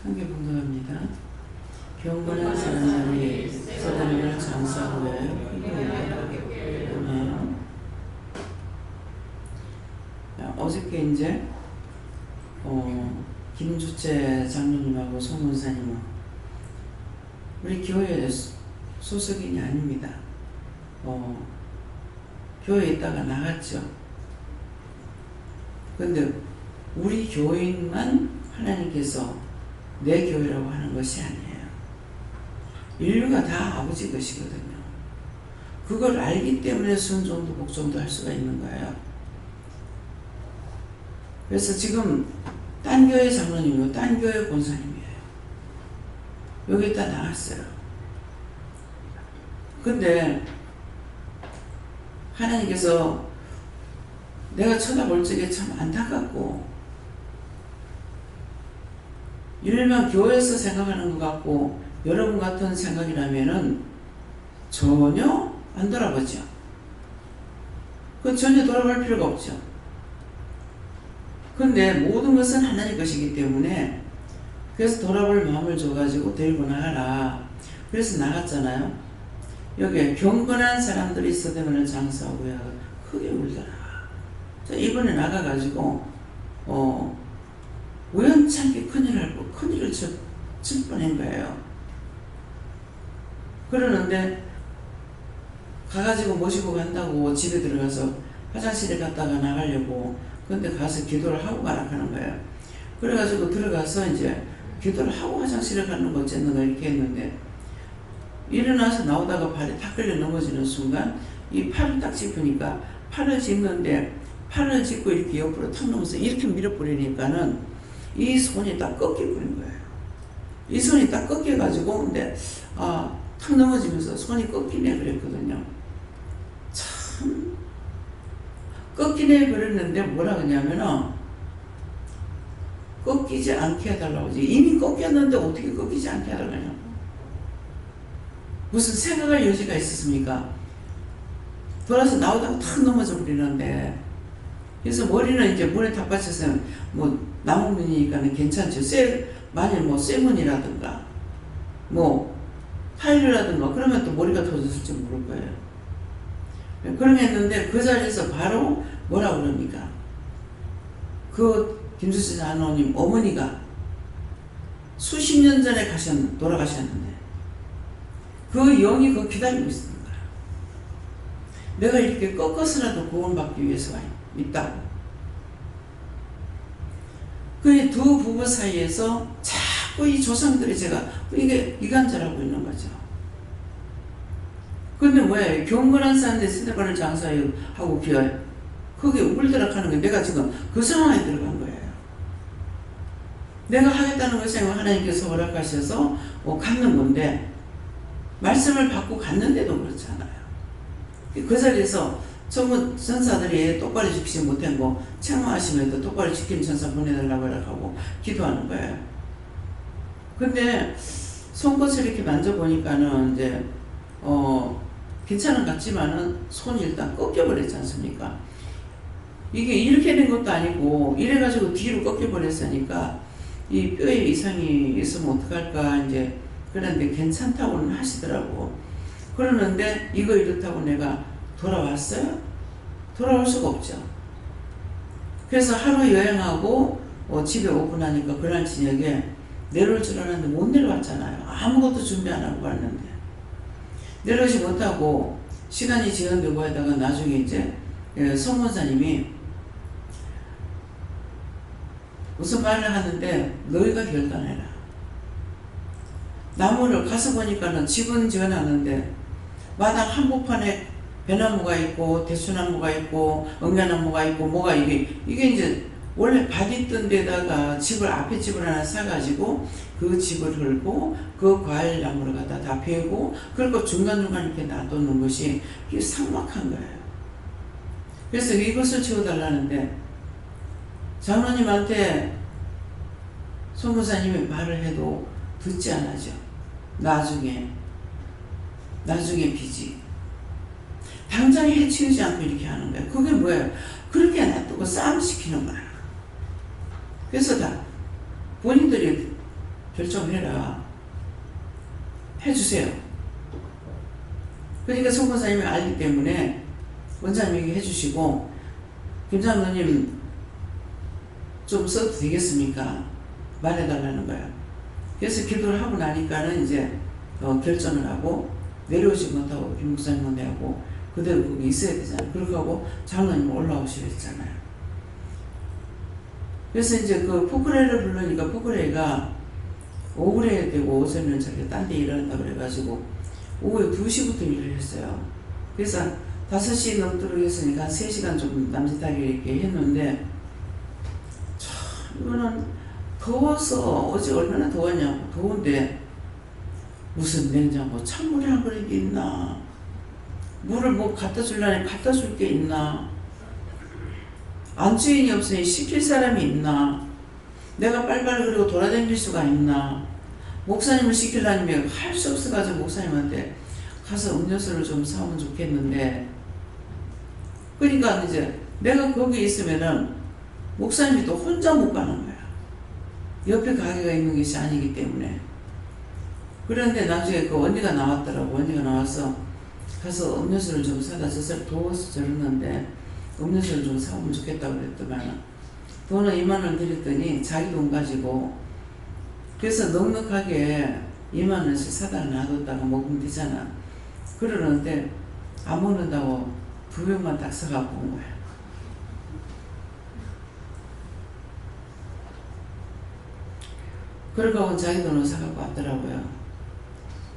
A: 함께 봉독합니다. 경건한 사람들이 사도행전을 장사하고 어저께 이제 김주채 장로님하고 송문사님은 우리 교회 소속인이 아닙니다. 교회에 있다가 나갔죠. 근데 우리 교인만 하나님께서 내 교회라고 하는 것이 아니에요. 인류가 다 아버지 것이거든요. 그걸 알기 때문에 순종도 복종도 할 수가 있는 거예요. 그래서 지금 딴 교회 장로님이고 딴 교회 권사님이에요. 여기다 나왔어요. 근데 하나님께서 내가 쳐다볼 적에 참 안타깝고, 일만 교회에서 생각하는 것 같고 여러분 같은 생각이라면은 전혀 안 돌아보죠. 그건 전혀 돌아볼 필요가 없죠. 근데 모든 것은 하나님 것이기 때문에 그래서 돌아볼 마음을 줘가지고 데리고 나가라. 그래서 나갔잖아요. 여기에 경건한 사람들이 있어되면 장사하고야 크게 울더라. 이번에 나가가지고 우연찮게 큰일을 칠 뻔한 거예요. 그러는데 가가지고 모시고 간다고 집에 들어가서 화장실에 갔다가 나가려고, 근데 가서 기도를 하고 가라 하는 거예요. 그래가지고 들어가서 이제 기도를 하고 화장실에 가는 거 어쨌는가 이렇게 했는데, 일어나서 나오다가 발이 탁 걸려 넘어지는 순간 이 팔을 딱 짚으니까, 팔을 짚는데 팔을 짚고 이렇게 옆으로 탁 넘어서 이렇게 밀어버리니까는 이 손이 딱 꺾여버린 거예요. 이 손이 딱 꺾여가지고, 근데 탁 넘어지면서 손이 꺾이네 그랬거든요. 참 꺾이네 그랬는데 뭐라 그러냐면은 꺾이지 않게 해달라고 하지. 이미 꺾였는데 어떻게 꺾이지 않게 해달라냐고. 무슨 생각할 여지가 있었습니까? 돌아서 나오다가 탁 넘어져 버리는데, 그래서 머리는 이제 문에 탁 받쳐서 뭐 나무문이니까는 괜찮죠. 만일 뭐 쇠문이라든가 뭐 타일이라든가 그러면 또 머리가 터졌을지 모를 거예요. 그런 했는데 그 자리에서 바로 뭐라 그럽니까? 그 김수진 장로님 어머니가 수십 년 전에 돌아가셨는데 그 영이 그 기다리고 있는 거야. 내가 이렇게 꺾어서라도 구원받기 위해서 있다고. 그 두 부부 사이에서 자꾸 이 조상들이 이게 이간질하고 있는 거죠. 근데 왜 경건한 사람들 스테반을 장사하고 그게 울더락 하는 게 내가 지금 그 상황에 들어간 거예요. 내가 하겠다는 것이 아니고 하나님께서 허락하셔서 갖는 건데, 말씀을 받고 갔는데도 그렇잖아요. 그 자리에서 전부 전사들이 똑바로 지키지 못한 거 책망하시면서 똑바로 지키는 전사 보내달라고 하고 기도하는 거예요. 근데 손끝을 이렇게 만져보니까는 이제 괜찮은 것 같지만은 손이 일단 꺾여버렸지 않습니까? 이게 이렇게 된 것도 아니고 이래가지고 뒤로 꺾여버렸으니까 이 뼈에 이상이 있으면 어떡할까 이제 그런데 괜찮다고는 하시더라고. 그러는데 이거 이렇다고 내가 돌아왔어요? 돌아올 수가 없죠. 그래서 하루 여행하고 집에 오고 나니까 그날 저녁에 내려올 줄 알았는데 못 내려왔잖아요. 아무것도 준비 안 하고 갔는데 내려오지 못하고 시간이 지연되고 하다가 나중에 이제 성모사님이 무슨 말을 하는데 너희가 결단해라. 나무를 가서 보니까는 집은 지어놨는데 마당 한복판에 배나무가 있고 대추나무가 있고 응가나무가 있고 뭐가 이게 이제 원래 밭 있던 데다가 집을 앞에 집을 하나 사가지고 그 집을 헐고 그 과일나무를 갖다 다 베고 그리고 중간중간 이렇게 놔두는 것이 이게 삭막한 거예요. 그래서 이것을 치워달라는데 장로님한테 손무사님이 말을 해도 듣지 않아죠. 나중에 비지. 당장에 해치우지 않고 이렇게 하는 거예요. 그게 뭐예요? 그렇게 놔두고 싸움 시키는 거야. 그래서 다 본인들이 결정해라. 해주세요. 그러니까 손무사님이 알기 때문에 원장님에게 해주시고 김장로님 좀 써도 되겠습니까? 말해달라는 거예요. 그래서 기도를 하고 나니까는 이제 결정을 하고 내려오지 못하고 김 목사님은 내고 그대로 거기 있어야 되잖아요. 그렇게 하고 장로님 올라오시려 했잖아요. 그래서 이제 그 포크레를 부르니까 포크레가 오후에 해야 되고 오전에는 저렇게 딴 데 일어난다 그래가지고 오후에 2시부터 일을 했어요. 그래서 5시 넘도록 했으니까 3시간 좀 남짓하게 이렇게 했는데 참 이거는 더워서 어제 얼마나 더웠냐고. 더운데 무슨 냉장고 찬물이 한 그릇이 있나, 물을 뭐 갖다 주려니 갖다 줄 게 있나, 안주인이 없으니 시킬 사람이 있나, 내가 빨빨 그리고 돌아다닐 수가 있나, 목사님을 시키려면 할 수 없어가지고 목사님한테 가서 음료수를 좀 사오면 좋겠는데, 그러니까 이제 내가 거기 있으면은 목사님이 또 혼자 못 가는 거야. 옆에 가게가 있는 것이 아니기 때문에. 그런데 나중에 그 언니가 나왔더라고. 언니가 나와서 가서 음료수를 좀 사다 줬어요. 더워서 저랬는데 음료수를 좀 사오면 좋겠다고 그랬더만 돈을 2만 원 드렸더니 자기 돈 가지고, 그래서 넉넉하게 2만 원씩 사다 놔뒀다가 먹으면 되잖아. 그러는데 안 먹는다고 2병만 딱 사갖고 온 거야. 그러고 자기 돈을 사갖고 왔더라고요.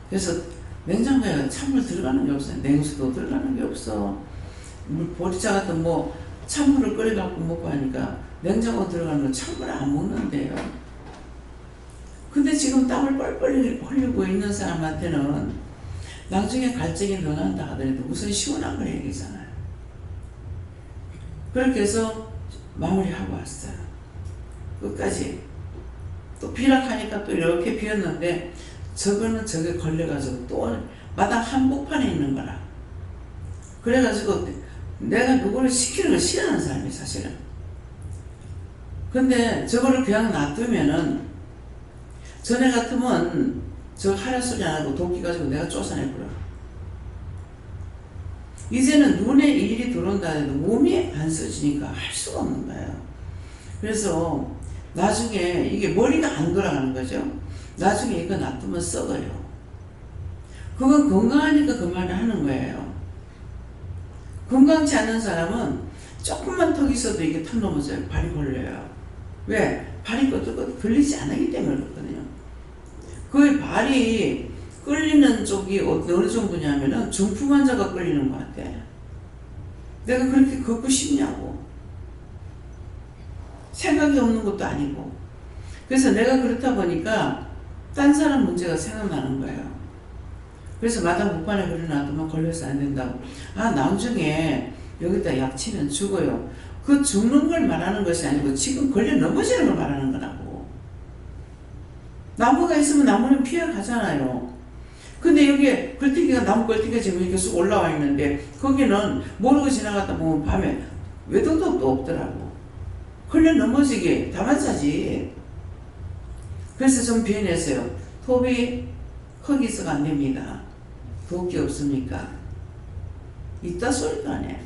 A: 그래서 냉장고에 찬물 들어가는 게 없어요. 냉수도 들어가는 게 없어. 보리차 같은 뭐 찬물을 끓여갖고 먹고 하니까 냉장고 들어가는 건 찬물을 안 먹는데요. 근데 지금 땀을 뻘뻘 흘리고 있는 사람한테는 나중에 갈증이 더 난다 하더라도 우선 시원한 걸 얘기잖아요. 그렇게 해서 마무리하고 왔어요. 끝까지. 또 비락하니까 또 이렇게 비었는데 저거는 저게 걸려가지고 또 마당 한복판에 있는 거라. 그래가지고 내가 누구를 시키는 걸 싫어하는 사람이 사실은. 근데 저거를 그냥 놔두면은 전에 같으면 저 하라 소리 안 하고 도끼 가지고 내가 쫓아내버려. 이제는 눈에 일이 들어온다 해도 몸이 안 써지니까 할 수가 없는 거예요. 그래서 나중에 이게 머리가 안 돌아가는 거죠. 나중에 이거 놔두면 썩어요. 그건 건강하니까 그 말을 하는 거예요. 건강치 않은 사람은 조금만 턱 있어도 이게 턱 넘어져요. 발이 걸려요. 왜? 발이 끄덕끄덕 걸리지 않기 때문에 그렇거든요. 그 발이 끌리는 쪽이 어느 정도냐면은 중풍 환자가 끌리는 것 같아. 내가 그렇게 걷고 싶냐고. 생각이 없는 것도 아니고. 그래서 내가 그렇다 보니까 딴 사람 문제가 생각나는 거예요. 그래서 마당 목판에 그려놔두면 걸려서 안 된다고. 아, 나중에 여기다 약 치면 죽어요. 그 죽는 걸 말하는 것이 아니고 지금 걸려 넘어지는 걸 말하는 거라고. 나무가 있으면 나무는 피해가잖아요. 근데 여기에 걸티기가 나무 걸티기가 지금 이렇게 쑥 올라와 있는데 거기는 모르고 지나갔다 보면 밤에 외도도 없더라고. 걸려 넘어지게 다반사지. 그래서 좀 비해냈어요. 톱이 흙이 있어가 안 됩니다. 도끼 없습니까? 있다 소리도 안 해.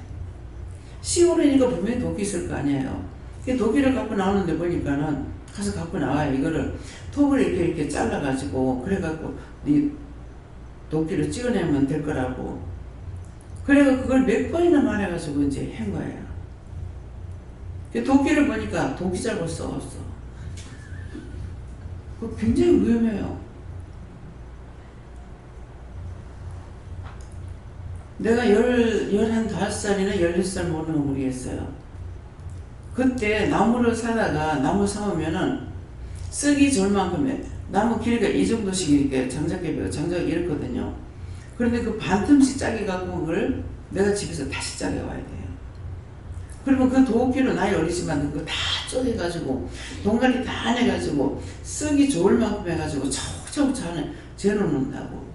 A: 시골이니까 분명히 도끼 있을 거 아니에요. 도끼를 갖고 나오는데 보니까는 가서 갖고 나와요. 이거를 톱을 이렇게 잘라가지고 그래갖고 이 도끼를 찍어내면 될 거라고. 그래서 그걸 몇 번이나 말해가지고 이제 한 거예요. 도끼를 보니까 도끼자루 써왔어. 그거 굉장히 위험해요. 내가 15살이나 16살 먹는 거 모르겠어요. 그때 나무를 사다가 나무 사오면은 쓰기 좋을 만큼 나무 길이가 이 정도씩 이렇게 장작이 이렇거든요. 그런데 그 반틈씩 짜게 갖고 그걸 내가 집에서 다시 짜게 와야 돼요. 그러면 그 도끼로 나이 어리지만 그거 다 쪼개가지고 동가리 다 내가지고 쓰기 좋을 만큼 해가지고 차곡차곡 재놓는다고.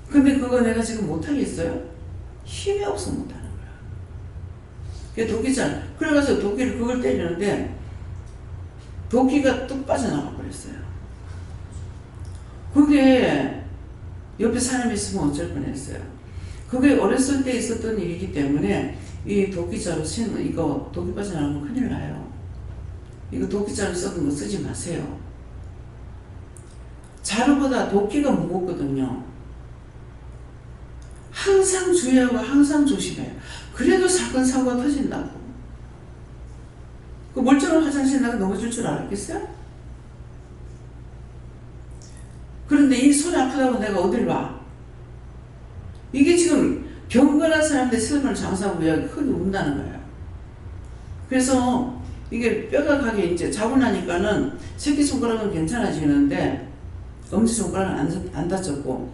A: 근데 그거 내가 지금 못하겠어요? 힘이 없어 못하는 거야. 그게 도끼잖아. 그래가지고 도끼를 그걸 때리는데 도끼가 뚝 빠져나가 버렸어요. 그게 옆에 사람이 있으면 어쩔 뻔했어요. 그게 어렸을 때 있었던 일이기 때문에 이 도끼자루 이거 도끼 빠져나가면 큰일 나요. 이거 도끼자루 써둔 거 쓰지 마세요. 자루보다 도끼가 무겁거든요. 항상 주의하고 항상 조심해요. 그래도 사건 사고가 터진다고. 그 멀쩡한 화장실 나가 넘어질 줄 알았겠어요? 그런데 이 손이 아프다고 내가 어딜 봐? 이게 지금 경건한 사람들 세상을 장사하고 왜 크게 운다는 거예요. 그래서 이게 뼈가 가게 이제 자고 나니까는 새끼손가락은 괜찮아지는데 엄지손가락은 안 다쳤고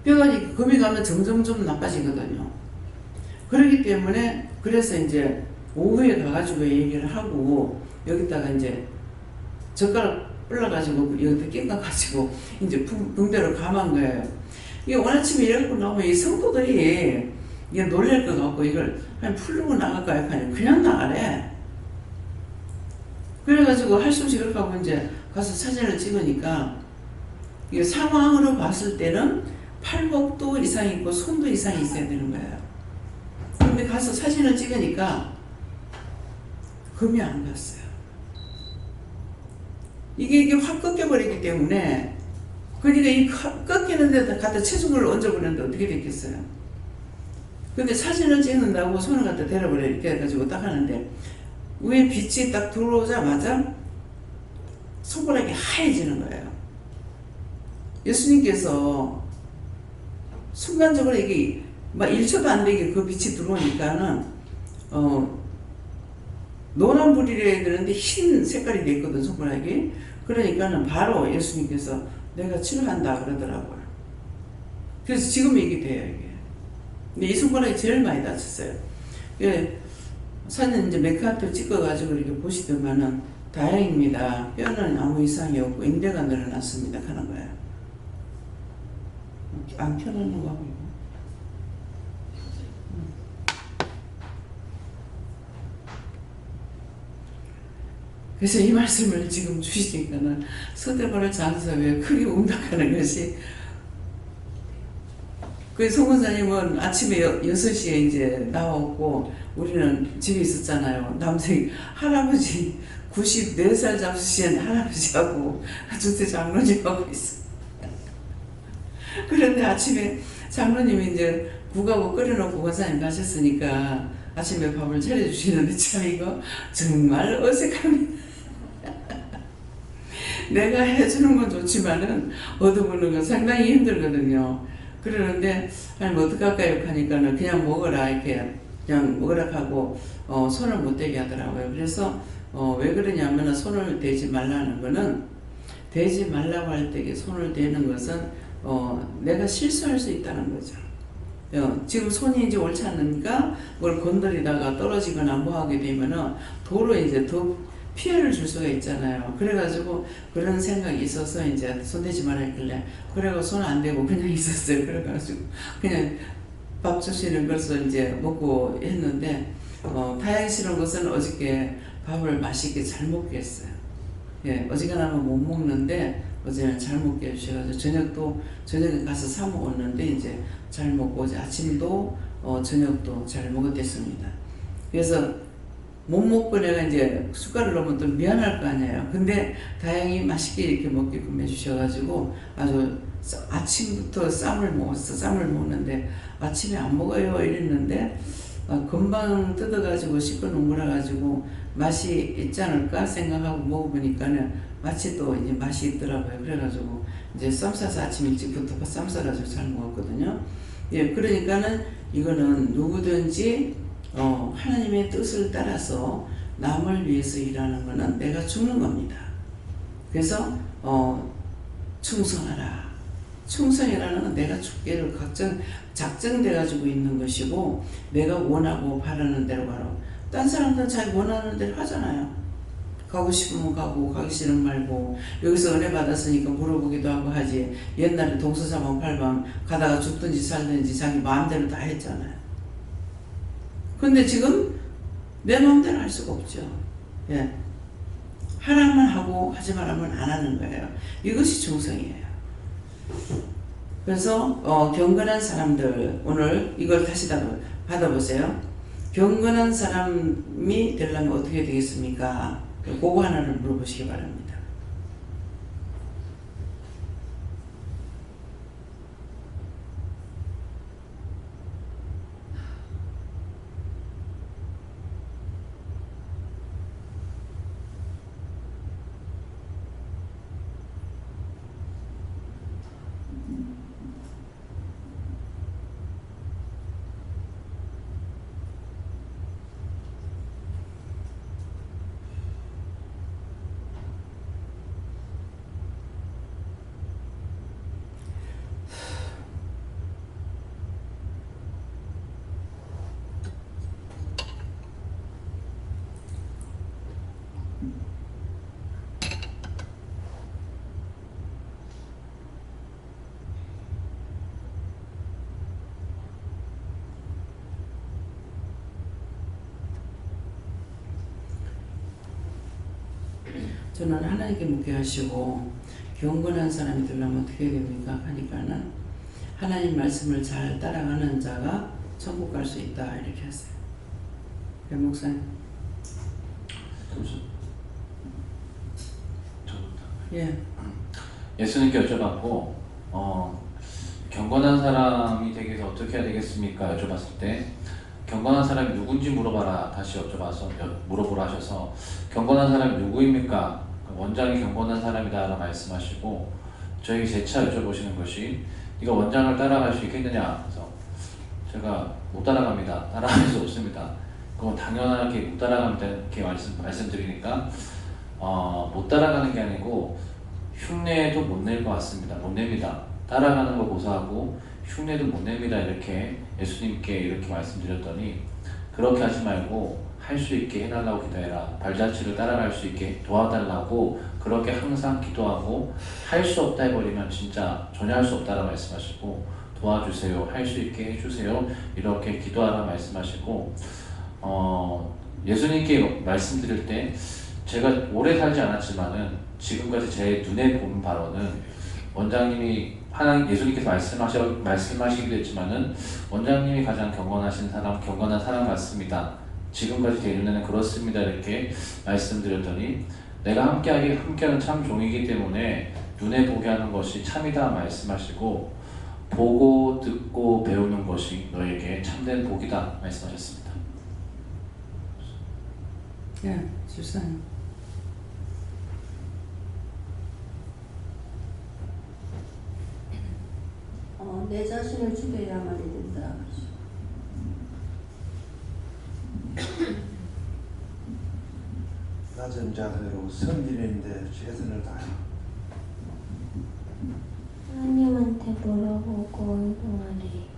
A: 뼈가 금이 가면 점점 좀 나빠지거든요. 그렇기 때문에 그래서 이제 오후에 가가지고 얘기를 하고 여기다가 이제 젓가락 올라가지고 여기다 낑가가지고 이제 붕대로 감한 거예요. 이게 오늘 아침에 이래갖고 나오면 이 성도들이 이게 놀랄 것 같고 이걸 그냥 풀고 나갈까요? 그냥 나가래. 그래가지고 할 수 없이 그렇게 하고 이제 가서 사진을 찍으니까 이게 상황으로 봤을 때는 팔목도 이상이 있고 손도 이상이 있어야 되는 거예요. 그런데 가서 사진을 찍으니까 금이 안 갔어요. 이게 확 꺾여버리기 때문에 그러니까 이 꺾이는 데다 갖다 체중을 얹어버렸는데 어떻게 됐겠어요? 근데 사진을 찍는다고 손을 갖다 대려버려 이렇게 해가지고 딱 하는데 위에 빛이 딱 들어오자마자 손가락이 하얘지는 거예요. 예수님께서 순간적으로 이게 막 1초도 안 되게 그 빛이 들어오니까는 노란불이래야 되는데 흰 색깔이 됐거든 손가락이. 그러니까는 바로 예수님께서 내가 치료한다 그러더라고요. 그래서 지금 이게 돼요 이게. 근데 이 손가락이 제일 많이 다쳤어요. 사진 이제 메카트 찍어가지고 이렇게 보시더만은 다행입니다. 뼈는 아무 이상이 없고 인대가 늘어났습니다 하는 거예요. 안 펴놓는 거 하고. 그래서 이 말씀을 지금 주시니까는 서대발을 장사에 크게 웅닥하는 것이 그 송원사님은 아침에 6시에 이제 나왔고 우리는 집에 있었잖아요. 남생 할아버지 94살 잡수신 할아버지하고 주태 장로님하고 있어. 그런데 아침에 장로님이 이제 국하고 끓여놓고 권사님 가셨으니까 아침에 밥을 차려주시는데 참 이거 정말 어색합니다. 내가 해주는 건 좋지만은 얻어먹는 건 상당히 힘들거든요. 그러는데 아니 뭐 어떡할까요 하니까는 그냥 먹어라 이렇게 그냥 먹으라 하고 손을 못 대게 하더라고요. 그래서 왜 그러냐면은 손을 대지 말라는 거는 대지 말라고 할 때 손을 대는 것은 내가 실수할 수 있다는 거죠. 지금 손이 이제 옳지 않으니까 뭘 건드리다가 떨어지거나 뭐 하게 되면은 도로 이제 더 피해를 줄 수가 있잖아요. 그래가지고 그런 생각이 있어서 이제 손대지 말라 했길래 그래가 손 안 대고 그냥 있었어요. 그래가지고 그냥 밥 주시는 것을 이제 먹고 했는데 다행스러운 것은 어저께 밥을 맛있게 잘 먹게 했어요. 예, 어지간하면 못 먹는데 어제는 잘 먹게 해주셔가지고 저녁에 가서 사 먹었는데 이제 잘 먹고 어제 아침도 저녁도 잘 먹었댔습니다. 그래서 못 먹고 내가 이제 숟가락을 넣으면 또 미안할 거 아니에요. 근데 다행히 맛있게 이렇게 먹게끔 해주셔가지고 아주 아침부터 쌈을 먹는데 아침에 안 먹어요 이랬는데 금방 뜯어가지고 씻고 놓은 거라 가지고 맛이 있지 않을까 생각하고 먹어보니까는 마치 또 이제 맛이 있더라고요. 그래가지고 이제 쌈 싸서 아침 일찍부터 쌈 싸가지고 잘 먹었거든요. 예, 그러니까는 이거는 누구든지 하나님의 뜻을 따라서 남을 위해서 일하는 거는 내가 죽는 겁니다. 그래서 충성하라. 충성이라는 건 내가 죽기를 작정돼 가지고 있는 것이고 내가 원하고 바라는 대로 가라. 딴 사람들은 자기 원하는 대로 하잖아요. 가고 싶으면 가고 가기 싫으면 말고 여기서 은혜 받았으니까 물어보기도 하고 하지. 옛날에 동서사방팔방 가다가 죽든지 살든지 자기 마음대로 다 했잖아요. 근데 지금 내 마음대로 할 수가 없죠. 예. 하라면 하고 하지 말라면 안 하는 거예요. 이것이 충성이에요. 그래서 경건한 사람들 오늘 이걸 다시 받아보세요. 경건한 사람이 되려면 어떻게 되겠습니까? 그거 하나를 물어보시기 바랍니다. 저는 하나님께 묻게 하시고 경건한 사람이 되려면 어떻게 됩니까? 하니까는 하나님 말씀을 잘 따라가는 자가 천국 갈 수 있다 이렇게 하세요. 배 목사님. 예.
H: 예수님께 여쭤봤고 경건한 사람이 되기 위해서 어떻게 해야 되겠습니까? 여쭤봤을 때 경건한 사람이 누군지 물어봐라 다시 물어보라 하셔서 경건한 사람이 누구입니까? 원장이 경건한 사람이다 라고 말씀하시고 저에게 재차 여쭤보시는 것이 네가 원장을 따라갈 수 있겠느냐? 그래서 제가 못 따라갑니다. 따라갈 수 없습니다. 그건 당연하게 못 따라갑니다 이렇게 말씀드리니까 못 따라가는 게 아니고 흉내도 못 낼 것 같습니다. 못 냅니다. 따라가는 거 고사하고 흉내도 못 냅니다. 이렇게 예수님께 이렇게 말씀드렸더니 그렇게 하지 말고 할 수 있게 해달라고 기도해라. 발자취를 따라갈 수 있게 도와달라고 그렇게 항상 기도하고 할 수 없다 해버리면 진짜 전혀 할 수 없다라 말씀하시고 도와주세요. 할 수 있게 해주세요. 이렇게 기도하라 말씀하시고 예수님께 말씀드릴 때 제가 오래 살지 않았지만은 지금까지 제 눈에 본 바로는 원장님이 예수님께서 말씀하시기도 했지만은 원장님이 가장 경건하신 사람, 경건한 사람 같습니다. 지금까지 제 눈에는 그렇습니다. 이렇게 말씀드렸더니 내가 함께하는 참 종이기 때문에 눈에 보게 하는 것이 참이다 말씀하시고 보고 듣고 배우는 것이 너에게 참된 복이다 말씀하셨습니다.
A: 예, 집사님.
C: 내 자신을 죽여야만이 된다.
G: 낮은 자세로 섬기는데 최선을 다해.
M: 하나님한테 물어보고 운동하래.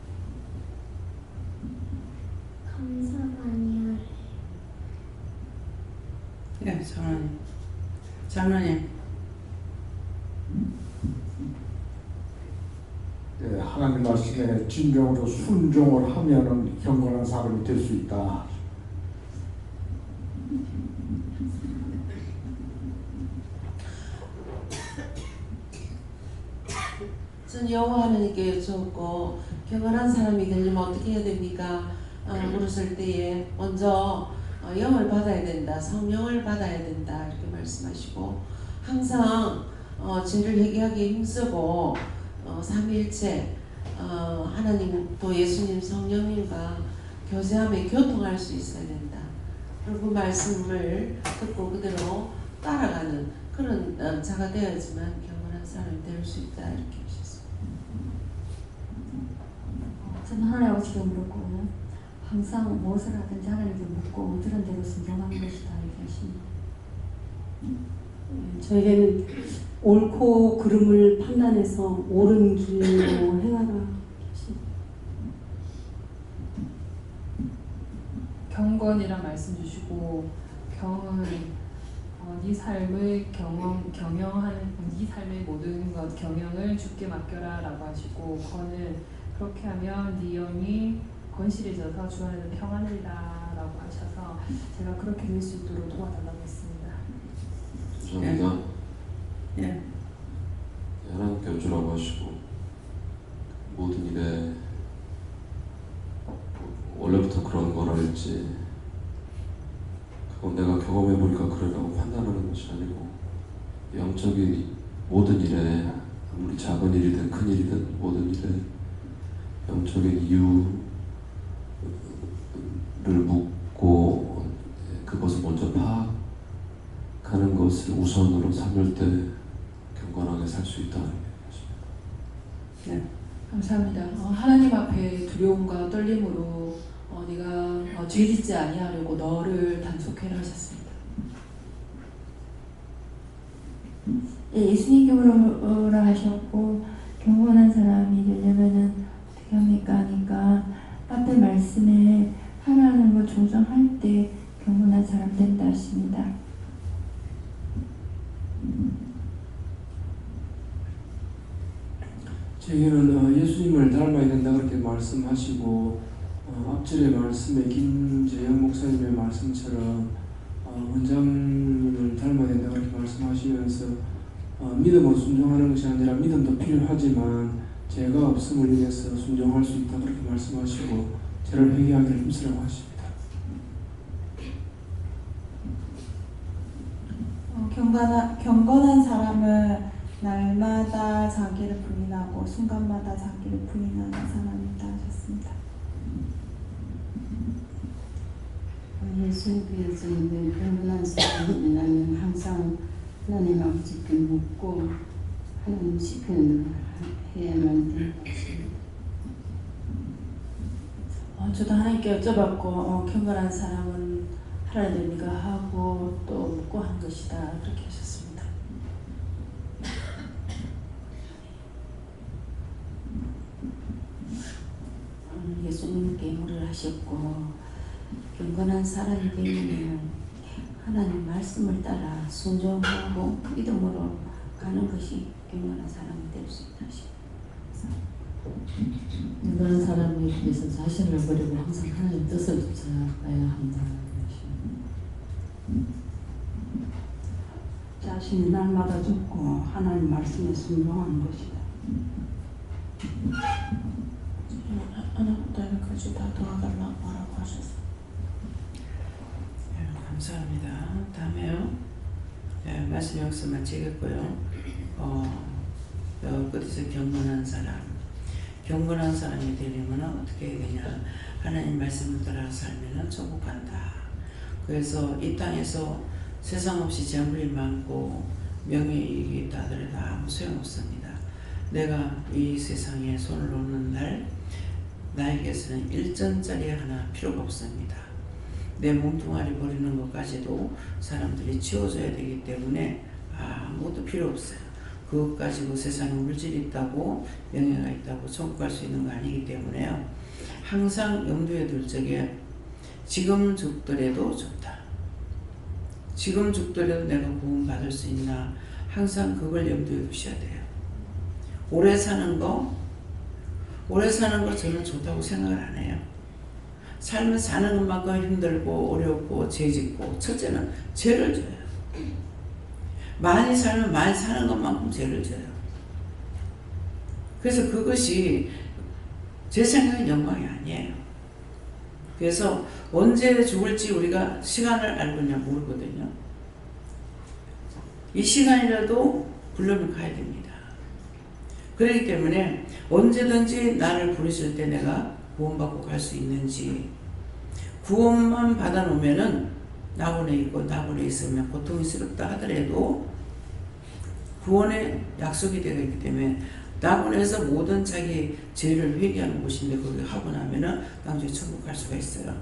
M: 감사 많이 하래.
A: 예, 장로님.
E: 네, 하나님 말씀에 진정으로 순종을 하면은 경건한 사람이 될 수 있다.
D: 전 여호와 하나님께 여쭈었고 경건한 사람이 되려면 어떻게 해야 됩니까? 물었을 때에 먼저 영을 받아야 된다, 성령을 받아야 된다 이렇게 말씀하시고 항상 죄를 회개하기에 힘쓰고 삼위일체 하나님 또 예수님 성령님과 교제하며 교통할 수 있어야 된다. 그리고 그 말씀을 듣고 그대로 따라가는 그런 자가 되어야지만 경건한 사람이 될 수 있다 이렇게 하셨습니다.
N: 저는 하나님하고 지금 그렇고 항상 무엇을 하든지 하나님께 묻고 들은 대로 순종하는 것이다 이렇게 하십니다.
O: 저에게는 옳고 그름을 판단해서 옳은 길로 행하라.
B: 경건이란 말씀 주시고 경은 네 삶의 경영하는 네 삶의 모든 것 경영을 주께 맡겨라라고 하시고 건은 그렇게 하면 네 영이 건실해져서 주 안에서 평안이다라고 하셔서 제가 그렇게 될 수 있도록 도와달라고 했습니다.
L: 감사합니다.
A: 예.
L: 하나님께 어쩌라고 하시고 모든 일에 원래부터 그런 걸 알지 그건 내가 경험해보니까 그러라고 판단하는 것이 아니고 영적인 모든 일에 아무리 작은 일이든 큰 일이든 모든 일에 영적인 이유를 묻고 그것을 먼저 파악하는 것을 우선으로 삼을 때 경건하게 살 수 있다는 얘기입니다.
A: 네.
J: 감사합니다. 하나님 앞에 두려움과 떨림으로 네가 죄짓지 아니하려고 너를 단속해라 하셨습니다.
N: 예수님께로라 하셨고 경건한 사람이 되려면은 어떻게 합니까? 하니까 앞에 말씀에 하나하는 걸 조정할 때 경건한 사람 된다 하십니다.
P: 저희는 예수님을 닮아야 된다 그렇게 말씀하시고 앞절의 말씀에 김재영 목사님의 말씀처럼 원장님을 닮아야 된다 그렇게 말씀하시면서 믿음으로 순종하는 것이 아니라 믿음도 필요하지만 죄가 없음을 위해서 순종할 수 있다 그렇게 말씀하시고 죄를 회개하기를 힘쓰라고 하십니다.
K: 경건한 사람은 날마다 자기를 부인하고 순간마다 자기를 부인하는 사람이다 하셨습니다.
C: 예수님께서 경건한 사람이라면 항상 하나님 아버지께 묻고 하나님 시키는 걸 해야만 된다.
F: 저도 하나님께 여쭤봤고 경건한 사람은 하라는 대로 네가 하고 또 묻고 하는 것이다 그렇게 하셨습니다.
Q: 예수님께 물을 하셨고 경건한 사람이 되면 하나님 말씀을 따라 순종하고 믿음으로 가는 것이 경건한 사람이 될 수 있다 하십니다.
J: 경건한 사람이 위해서 자신을 버리고 항상 하나님 뜻을 쫓아가야 한다.
I: 자신이 날마다 죽고 하나님 말씀에 순종하는 것이다.
D: 하나부터 열까지 다 도와달라고 하라고 하셨어요.
A: 감사합니다. 다음에요. 네, 말씀 여기서 마치겠고요. 끝에서 경건한 사람. 경건한 사람이 되려면 어떻게 해야 되냐. 하나님 말씀을 따라 살면 천국간다. 그래서 이 땅에서 세상 없이 재물이 많고 명예이익이 있다 하더라도 아무 소용없습니다. 내가 이 세상에 손을 놓는 날 나에게서는 1전짜리 하나 필요가 없습니다. 내 몸뚱아리 버리는 것까지도 사람들이 치워줘야 되기 때문에 아무것도 필요 없어요. 그것 가지고 세상에 물질이 있다고 명예가 있다고 천국 갈 수 있는 거 아니기 때문에요. 항상 염두에 둘 적에 지금 죽더라도 좋다. 지금 죽더라도 내가 구원 받을 수 있나 항상 그걸 염두에 두셔야 돼요. 오래 사는 거 저는 좋다고 생각을 안 해요. 삶을 사는 것만큼 힘들고 어렵고 죄짓고 첫째는 죄를 져요. 많이 살면 많이 사는 것만큼 죄를 져요. 그래서 그것이 제 생각엔 영광이 아니에요. 그래서 언제 죽을지 우리가 시간을 알거냐 모르거든요. 이 시간이라도 불러면 가야 됩니다. 그렇기 때문에 언제든지 나를 부르실 때 내가 구원받고 갈 수 있는지, 구원만 받아놓으면은 낙원에 있고 낙원에 있으면 고통스럽다 하더라도 구원의 약속이 되어 있기 때문에 낙원에서 모든 자기 죄를 회개하는 곳인데 거기 하고 나면은 나중에 천국 갈 수가 있어요.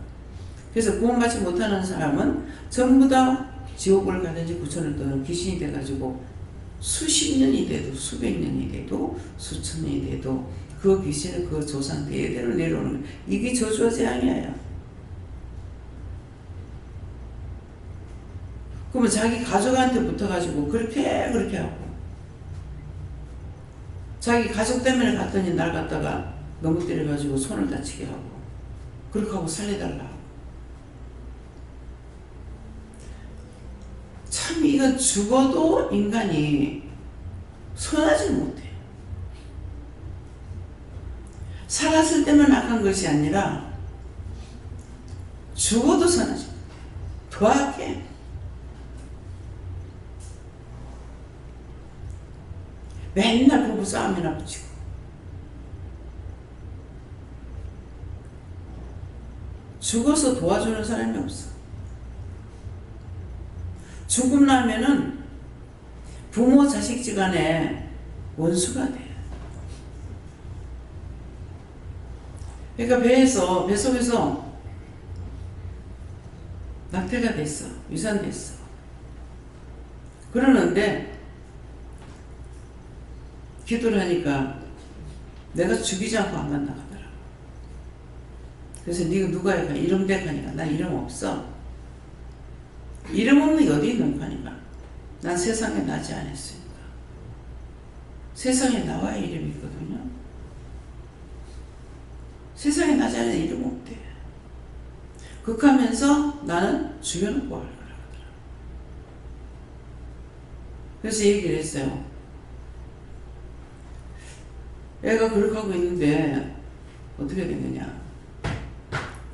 A: 그래서 구원받지 못하는 사람은 전부 다 지옥을 가든지 구천을 떠는 귀신이 돼가지고 수십 년이 돼도 수백 년이 돼도 수천 년이 돼도 그 귀신은 그 조상 대대로 내려오는 거예요. 이게 저주와 재앙이에요. 그러면 자기 가족한테 붙어가지고 그렇게 하고 자기 가족 때문에 갔더니 날 갖다가 너무 때려가지고 손을 다치게 하고 그렇게 하고 살려달라 하고. 참 이건 죽어도 인간이 선하지 못해요. 살았을 때만 악한 것이 아니라 죽어도 선하지 못해요. 더 악해. 맨날 부부 싸움이나 붙이고 죽어서 도와주는 사람이 없어. 죽음 나면은 부모 자식지간에 원수가 돼. 그러니까 뱃속에서 낙태가 됐어. 유산됐어. 그러는데 기도를 하니까 내가 죽이지 않고 안 만나가더라. 그래서 네가 누가 해가 이름 대가니까 난 이름 없어. 이름 없는 게 어디 있는 거니까. 난 세상에 나지 않았으니까. 세상에 나와야 이름이 있거든요. 세상에 나지 않은 이름 없대. 극하면서 나는 죽여놓고 할 거라 하더라. 그래서 얘기를 했어요. 애가 그렇게 하고 있는데 어떻게 됐느냐.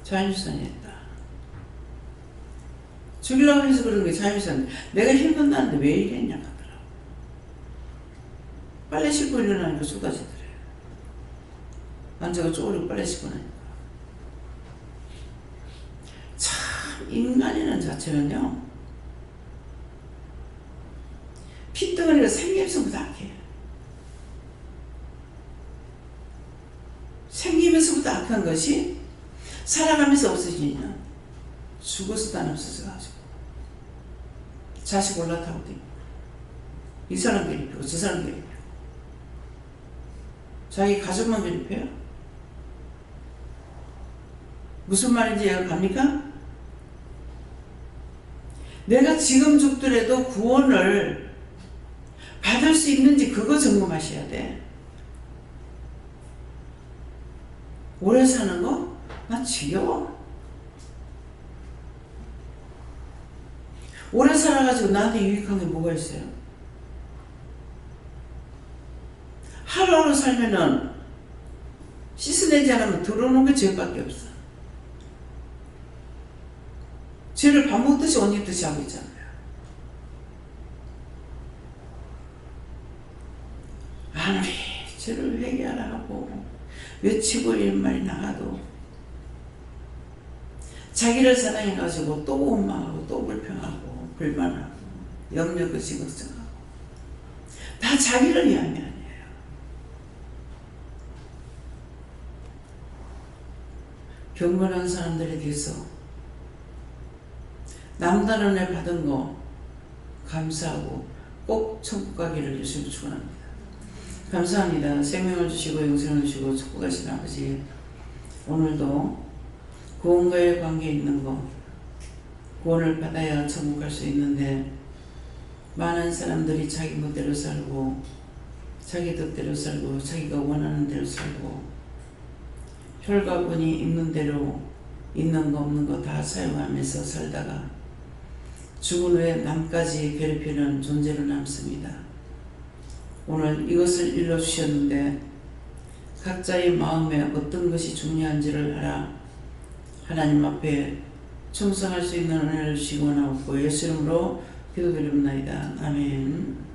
A: 자연유산이 했다. 죽이려고 해서 그런 게 자연유산. 내가 힘든다는데 왜 이랬냐 하더라. 빨래 씻고 일어나니까 쏟아지더래. 남자가 쪼그리고 빨래 씻고 나니까. 참 인간이라는 자체는요. 핏덩어리가 생김새보다 악해. 생기면서부터 악한 것이 살아가면서 없어지냐. 죽어서도 안 없어져가지고 자식 올라타고 다니고 이 사람 괴롭히고 저 사람 괴롭히고 자기 가족만 괴롭혀요? 무슨 말인지 이해가 갑니까? 내가 지금 죽더라도 구원을 받을 수 있는지 그거 점검하셔야 돼. 오래 사는 거? 나 지겨워. 오래 살아가지고 나한테 유익한 게 뭐가 있어요? 하루하루 살면은 씻어내지 않으면 들어오는 게 죄밖에 없어. 죄를 밥 먹듯이 옷 입듯이 하고 있잖아요. 아무리 죄를 회개하라 하고 외치고 이런 말이 나가도 자기를 사랑해가지고 또 원망하고 또 불평하고 불만하고 염려것이 걱정하고 다 자기를 위함이 아니에요. 경건한 사람들에 대해서 남다른 애 받은 거 감사하고 꼭 천국 가기를 예수님 축원합니다. 감사합니다. 생명을 주시고 영생을 주시고 천국 가신 아버지, 오늘도 구원과의 관계에 있는 거, 구원을 받아야 천국 갈 수 있는데 많은 사람들이 자기 멋대로 살고 자기 뜻대로 살고 자기가 원하는 대로 살고 혈과분이 있는 대로 있는 거 없는 거 다 사용하면서 살다가 죽은 후에 남까지 괴롭히는 존재로 남습니다. 오늘 이것을 일러주셨는데 각자의 마음에 어떤 것이 중요한지를 알아 하나님 앞에 충성할 수 있는 은혜를 시원하고 예수 이름으로 기도드립니다. 아멘.